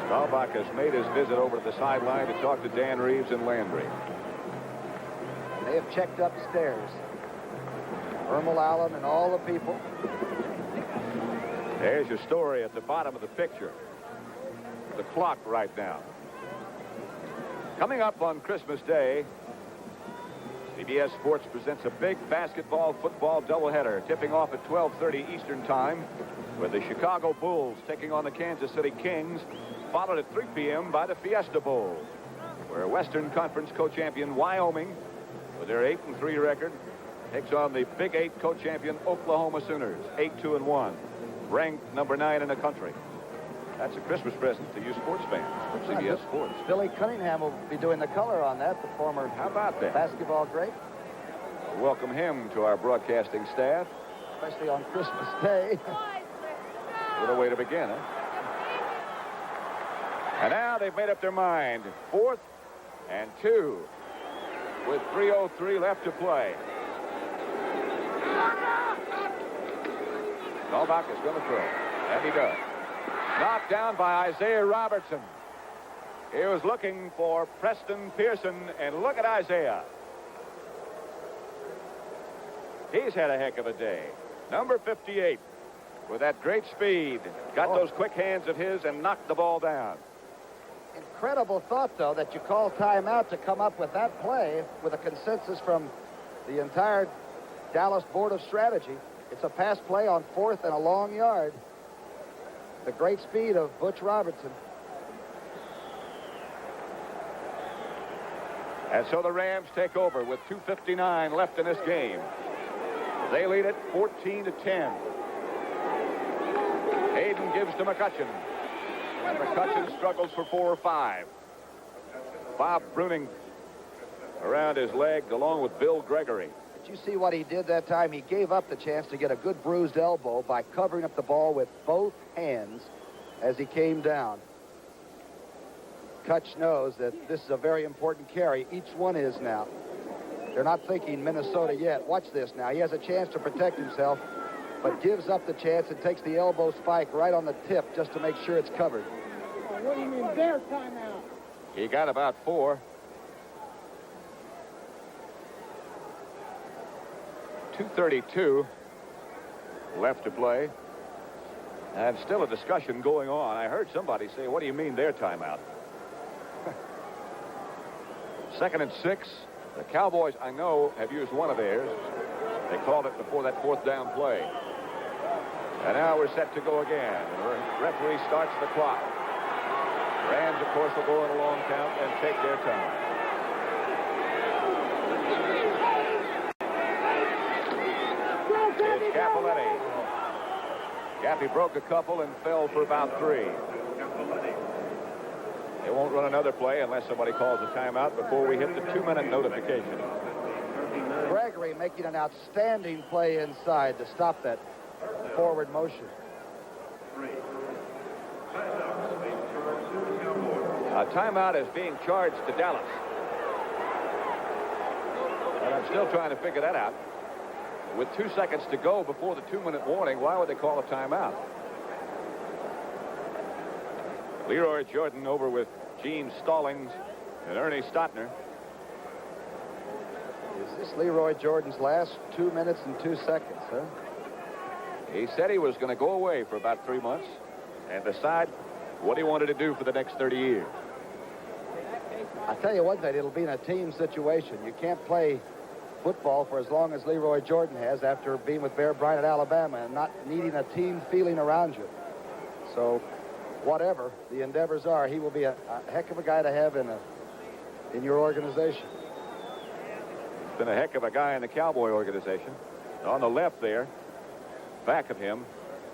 Staubach has made his visit over to the sideline to talk to Dan Reeves and Landry. They have checked upstairs. Ermal Allen and all the people. There's your story at the bottom of the picture. The clock right now. Coming up on Christmas Day, CBS Sports presents a big basketball-football doubleheader, tipping off at 12:30 Eastern Time, with the Chicago Bulls taking on the Kansas City Kings, followed at 3 p.m. by the Fiesta Bowl, where Western Conference co-champion Wyoming, with their 8-3 record, takes on the Big 8 co-champion Oklahoma Sooners, 8-2-1, ranked number 9 in the country. That's a Christmas present to you sports fans from CBS Sports. Billy Cunningham will be doing the color on that, the former How about that? basketball great, Welcome him to our broadcasting staff. especially on Christmas Day. What a way to begin, huh? And now they've made up their mind. 4th and 2 with 3:03 left to play. Novak is going to throw, and he does. Knocked down by Isaiah Robertson. He was looking for Preston Pearson, and look at Isaiah. He's had a heck of a day. Number 58, with that great speed, got those quick hands of his and knocked the ball down. Incredible thought, though, that you call timeout to come up with that play with a consensus from the entire Dallas Board of Strategy. It's a pass play on 4th and a long yard. The great speed of Butch Robertson. And so the Rams take over with 2:59 left in this game. They lead it 14-10. Hayden gives to McCutcheon. And McCutcheon struggles for 4 or 5. Bob Bruning around his leg along with Bill Gregory. Did you see what he did that time? He gave up the chance to get a good bruised elbow by covering up the ball with both hands as he came down. Kutch knows that this is a very important carry. Each one is now. They're not thinking Minnesota yet. Watch this now. He has a chance to protect himself, but gives up the chance and takes the elbow spike right on the tip just to make sure it's covered. What do you mean their timeout? He got about 4. 2:32 left to play. And still a discussion going on. I heard somebody say, what do you mean their timeout? 2nd and 6. The Cowboys, I know, have used one of theirs. They called it before that 4th down play. And now we're set to go again. The referee starts the clock. Rams, of course, will go in a long count and take their time. Here's Capoletti. Cappy broke a couple and fell for about 3. They won't run another play unless somebody calls a timeout before we hit the 2-minute notification. Gregory making an outstanding play inside to stop that forward motion. A timeout is being charged to Dallas. And I'm still trying to figure that out. With 2 seconds to go before the 2-minute warning, why would they call a timeout? Leroy Jordan over with Gene Stallings and Ernie Stotner. Is this Leroy Jordan's last 2 minutes and 2 seconds, huh? He said he was going to go away for about 3 months and decide what he wanted to do for the next 30 years. I tell you one thing, it'll be in a team situation. You can't play football for as long as Leroy Jordan has after being with Bear Bryant at Alabama and not needing a team feeling around you. So whatever the endeavors are, he will be a heck of a guy to have in your organization. He's been a heck of a guy in the Cowboy organization. On the left there, back of him,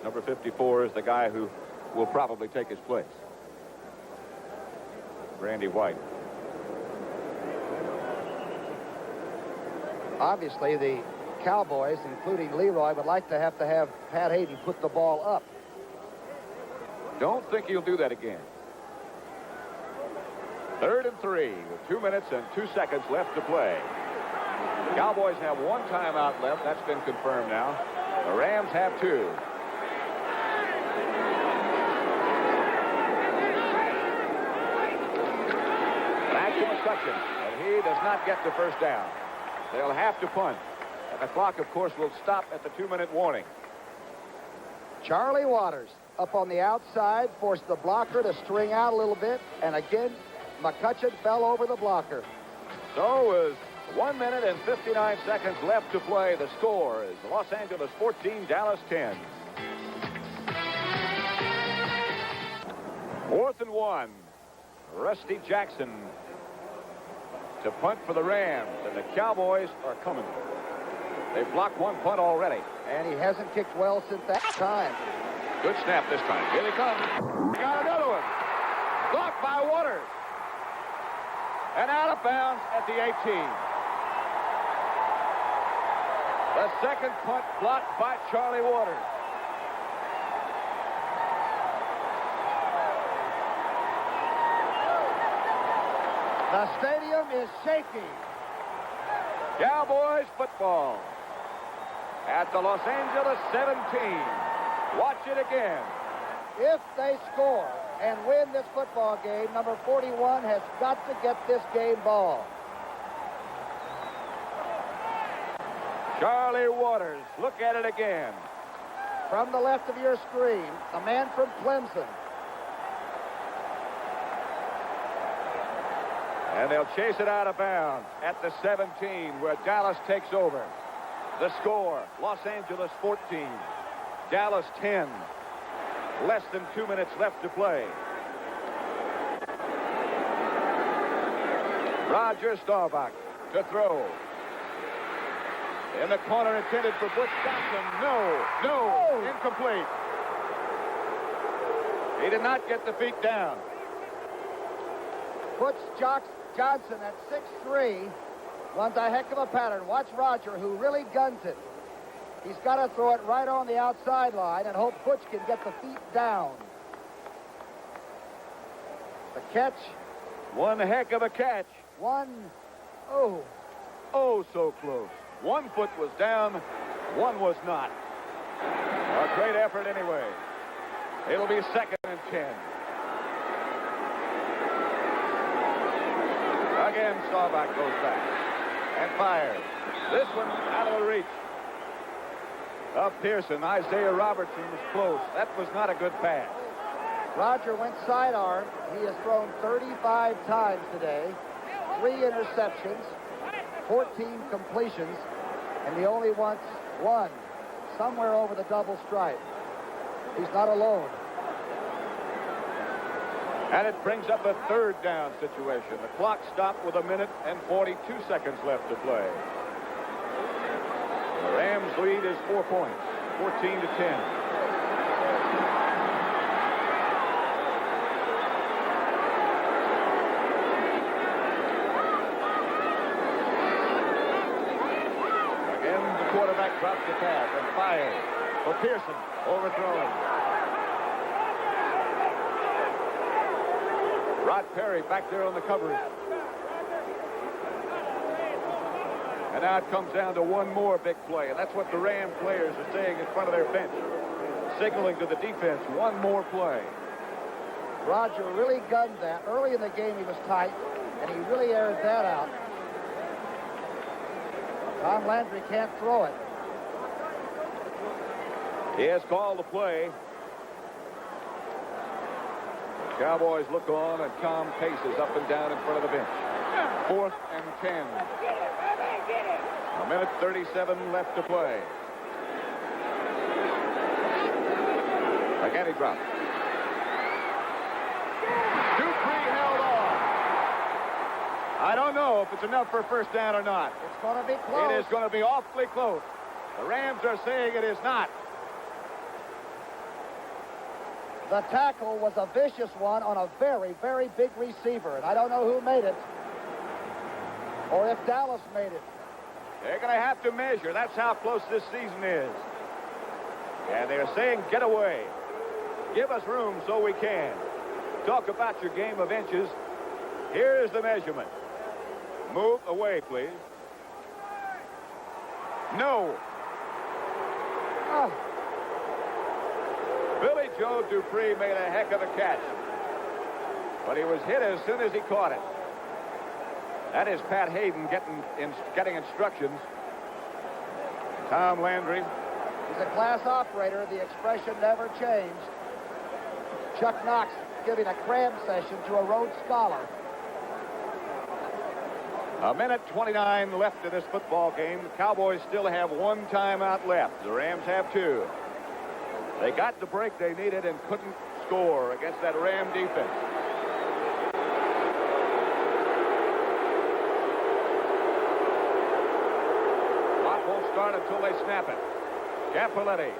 number 54 is the guy who will probably take his place. Randy White. Obviously, the Cowboys, including Leroy, would like to have Pat Hayden put the ball up. Don't think he'll do that again. 3rd and 3 with 2 minutes and 2 seconds left to play. The Cowboys have 1 timeout left. That's been confirmed now. The Rams have 2. Back to McCutcheon, and he does not get the first down. They'll have to punt. And the clock, of course, will stop at the 2-minute warning. Charlie Waters up on the outside, forced the blocker to string out a little bit, and again McCutcheon fell over the blocker. So is 1 minute and 59 seconds left to play. The score is Los Angeles 14, Dallas 10. 4th and 1. Rusty Jackson to punt for the Rams, and the Cowboys are coming. They've blocked one punt already. And he hasn't kicked well since that time. Good snap this time. Here they come. Got another one. Blocked by Waters. And out of bounds at the 18. The second punt blocked by Charlie Waters. The stadium is shaking. Cowboys football at the Los Angeles 17. Watch it again. If they score and win this football game, number 41 has got to get this game ball. Charlie Waters, look at it again. From the left of your screen, the man from Clemson. And they'll chase it out of bounds at the 17, where Dallas takes over. The score, Los Angeles 14, Dallas 10. Less than 2 minutes left to play. Roger Staubach to throw. In the corner intended for Butch Johnson. No, incomplete. He did not get the feet down. Butch Johnson at 6'3", runs a heck of a pattern. Watch Roger, who really guns it. He's got to throw it right on the outside line and hope Butch can get the feet down. The catch. One heck of a catch. Oh, so close. 1 foot was down, one was not. A great effort anyway. It'll be 2nd and 10. Again, Staubach goes back and fires. This one out of the reach of Pearson. Isaiah Robertson was close. That was not a good pass. Roger went sidearm. He has thrown 35 times today. 3 interceptions, 14 completions, and he only wants 1 somewhere over the double stripe. He's not alone. And it brings up a 3rd down situation. The clock stopped with 1 minute and 42 seconds left to play. The Rams lead is 4 points, 14 to 10. Again, the quarterback drops the pass and fires for Pearson, overthrown. Rod Perry back there on the coverage. And now it comes down to one more big play, and that's what the Ram players are saying in front of their bench, signaling to the defense, one more play. Roger really gunned that. Early in the game, he was tight, and he really aired that out. Tom Landry can't throw it. He has called the play. Cowboys look on, and Tom paces up and down in front of the bench. 4th and 10. 1 minute 37 left to play. Again, he dropped. Dupree held on. I don't know if it's enough for a first down or not. It's going to be close. It is going to be awfully close. The Rams are saying it is not. The tackle was a vicious one on a very, very big receiver, and I don't know who made it or if Dallas made it. They're going to have to measure. That's how close this season is. And they're saying, get away. Give us room so we can. Talk about your game of inches. Here's the measurement. Move away, please. No. Billy Joe Dupree made a heck of a catch. But he was hit as soon as he caught it. That is Pat Hayden getting instructions. Tom Landry. He's a class operator. The expression never changed. Chuck Knox giving a cram session to a Rhodes Scholar. A minute 29 left in this football game. The Cowboys still have one timeout left. The Rams have two. They got the break they needed and couldn't score against that Ram defense. Clock won't start until they snap it. Cappelletti.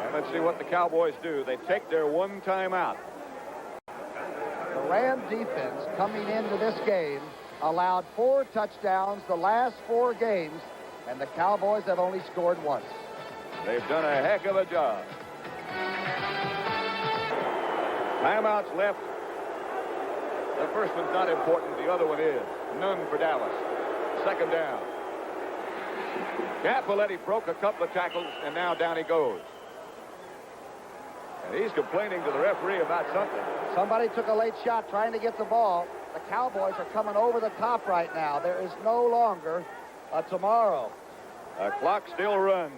And let's see what the Cowboys do. They take their one timeout. The Ram defense coming into this game allowed 4 touchdowns the last 4 games, and the Cowboys have only scored once. They've done a heck of a job. Timeouts left. The first one's not important. The other one is. None for Dallas. Second down. Cappelletti broke a couple of tackles, and now down he goes. And he's complaining to the referee about something. Somebody took a late shot trying to get the ball. The Cowboys are coming over the top right now. There is no longer a tomorrow. The clock still runs.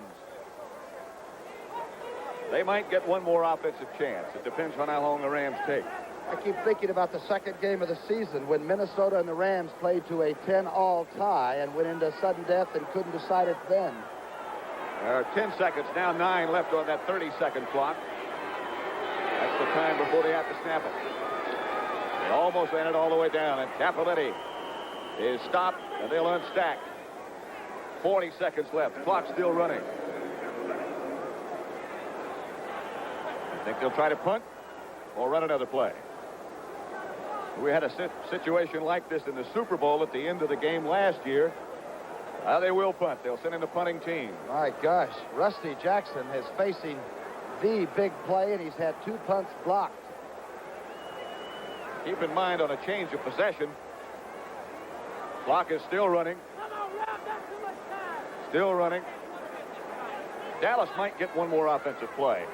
They might get one more offensive chance. It depends on how long the Rams take. I keep thinking about the second game of the season when Minnesota and the Rams played to a 10-all tie and went into sudden death and couldn't decide it then. There are 10 seconds, now 9 left on that 30-second clock. That's the time before they have to snap it. They almost ran it all the way down, and Cappelletti is stopped, and they'll unstack. 40 seconds left. Clock still running. I think they'll try to punt or run another play. We had a situation like this in the Super Bowl at the end of the game last year. They will punt. They'll send in the punting team. My gosh, Rusty Jackson is facing the big play, and he's had 2 punts blocked. Keep in mind on a change of possession, clock is still running. Still running. Dallas might get one more offensive play.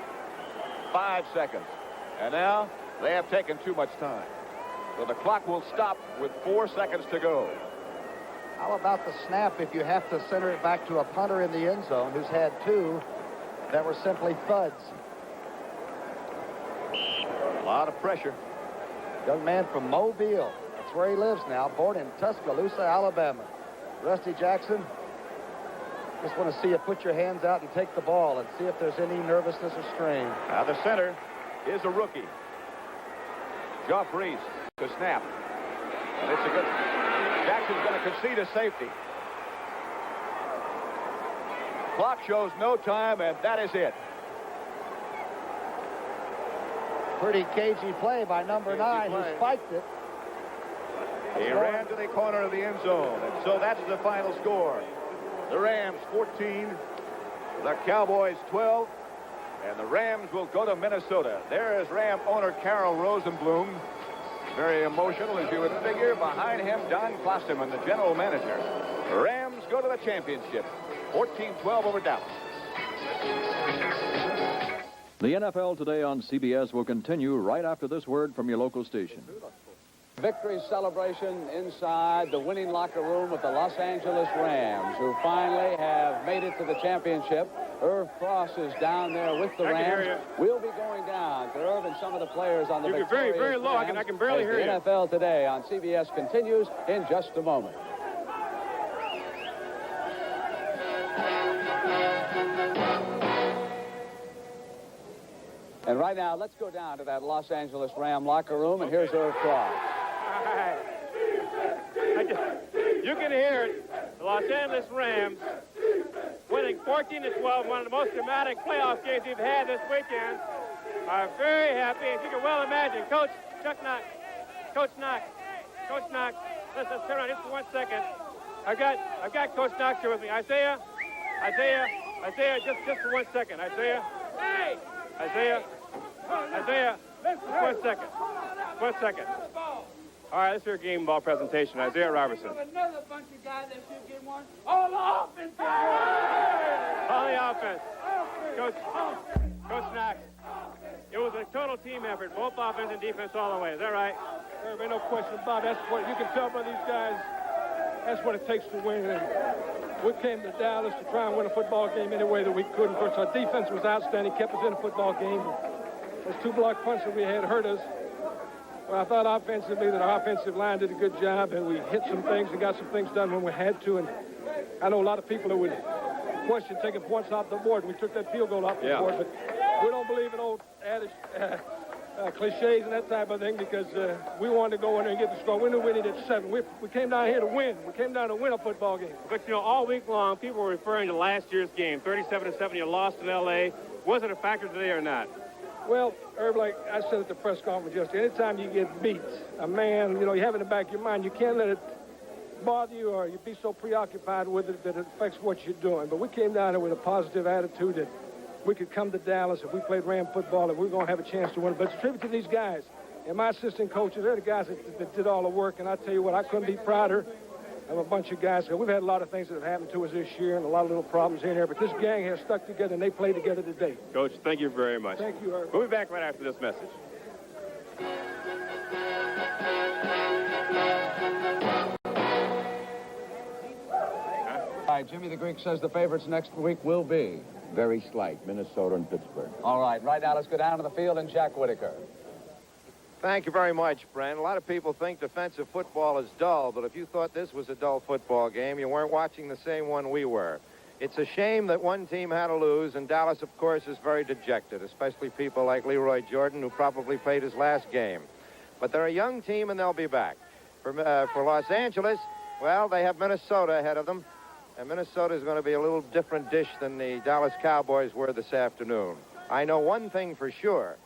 5 seconds. And now they have taken too much time. So the clock will stop with 4 seconds to go. How about the snap if you have to center it back to a punter in the end zone who's had 2 that were simply thuds? A lot of pressure. Young man from Mobile. That's where he lives now, born in Tuscaloosa, Alabama. Rusty Jackson, just want to see you put your hands out and take the ball and see if there's any nervousness or strain. Now the center is a rookie. Joff Reese to snap. And it's a good... Jackson's going to concede a safety. Clock shows no time, and that is it. Pretty cagey play by number 9 who spiked it. He ran to the corner of the end zone, and so that's the final score. The Rams 14, the Cowboys 12, and the Rams will go to Minnesota. There is Ram owner Carol Rosenblum. Very emotional, as you would figure. Behind him, Don Klosterman, the general manager. The Rams go to the championship. 14-12 over Dallas. The NFL Today on CBS will continue right after this word from your local station. Victory celebration inside the winning locker room of the Los Angeles Rams, who finally have made it to the championship. Irv Cross is down there with the Rams. We'll be going down to Irv and some of the players on the victorious You're very, very low. Rams I can barely hear you. The NFL Today on CBS continues in just a moment. And right now, let's go down to that Los Angeles Ram locker room, and here's Irv Cross. You can hear it. The Los Angeles Rams winning 14-12, one of the most dramatic playoff games we've had this weekend. Are very happy, as you can well imagine. Coach Knox. Let's turn around just for 1 second. I've got Coach Knox here with me. Isaiah, just for 1 second. Isaiah, just 1 second. 1 second. All right, let's hear a game ball presentation. Isaiah Robertson. Another bunch of guys that should get one. All the offense. All the offense. Coach Knox. It was a total team effort, both offense and defense all the way. Is that right? There ain't no question about it. That's what you can tell by these guys. That's what it takes to win. And we came to Dallas to try and win a football game any way that we could. Of course, our defense was outstanding, kept us in a football game. Those 2 block punts that we had hurt us. Well, I thought offensively that our offensive line did a good job, and we hit some things and got some things done when we had to. And I know a lot of people that would question taking points off the board. We took that field goal off the board, but we don't believe in old adage, cliches and that type of thing because we wanted to go in there and get the score. We knew we needed 7. We came down here to win. We came down to win a football game. But, you know, all week long, people were referring to last year's game, 37-7. You lost in L.A. Was it a factor today or not? Well, Herb, like I said at the press conference yesterday, anytime you get beat, a man, you know, you have in the back of your mind, you can't let it bother you or you be so preoccupied with it that it affects what you're doing. But we came down there with a positive attitude that we could come to Dallas if we played Ram football and we were going to have a chance to win. But it's a tribute to these guys. And my assistant coaches, they're the guys that did all the work. And I tell you what, I couldn't be prouder of a bunch of guys. We've had a lot of things that have happened to us this year and a lot of little problems here and there. But this gang has stuck together and they played together today. Coach, thank you very much. Thank you, Herb. We'll be back right after this message. All right, Jimmy the Greek says the favorites next week will be. Very slight, Minnesota and Pittsburgh. All right, right now let's go down to the field and Jack Whitaker. Thank you very much, Brent. A lot of people think defensive football is dull, but if you thought this was a dull football game, you weren't watching the same one we were. It's a shame that one team had to lose, and Dallas, of course, is very dejected, especially people like Leroy Jordan, who probably played his last game. But they're a young team, and they'll be back. For Los Angeles, well, they have Minnesota ahead of them, and Minnesota is going to be a little different dish than the Dallas Cowboys were this afternoon. I know one thing for sure.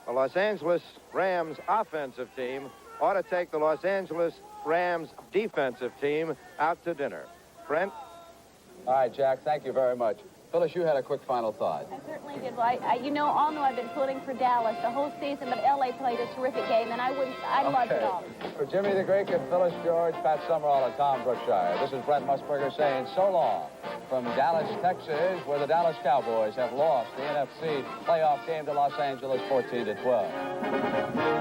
The Los Angeles Rams offensive team ought to take the Los Angeles Rams defensive team out to dinner. Brent? All right, Jack, thank you very much. Phyllis, you had a quick final thought. I certainly did. Well, you know, all know I've been pulling for Dallas the whole season, but L.A. played a terrific game, and I loved it all. For Jimmy the Greek and Phyllis George, Pat Summerall, and Tom Brookshire, this is Brent Musburger saying so long from Dallas, Texas, where the Dallas Cowboys have lost the NFC playoff game to Los Angeles 14-12.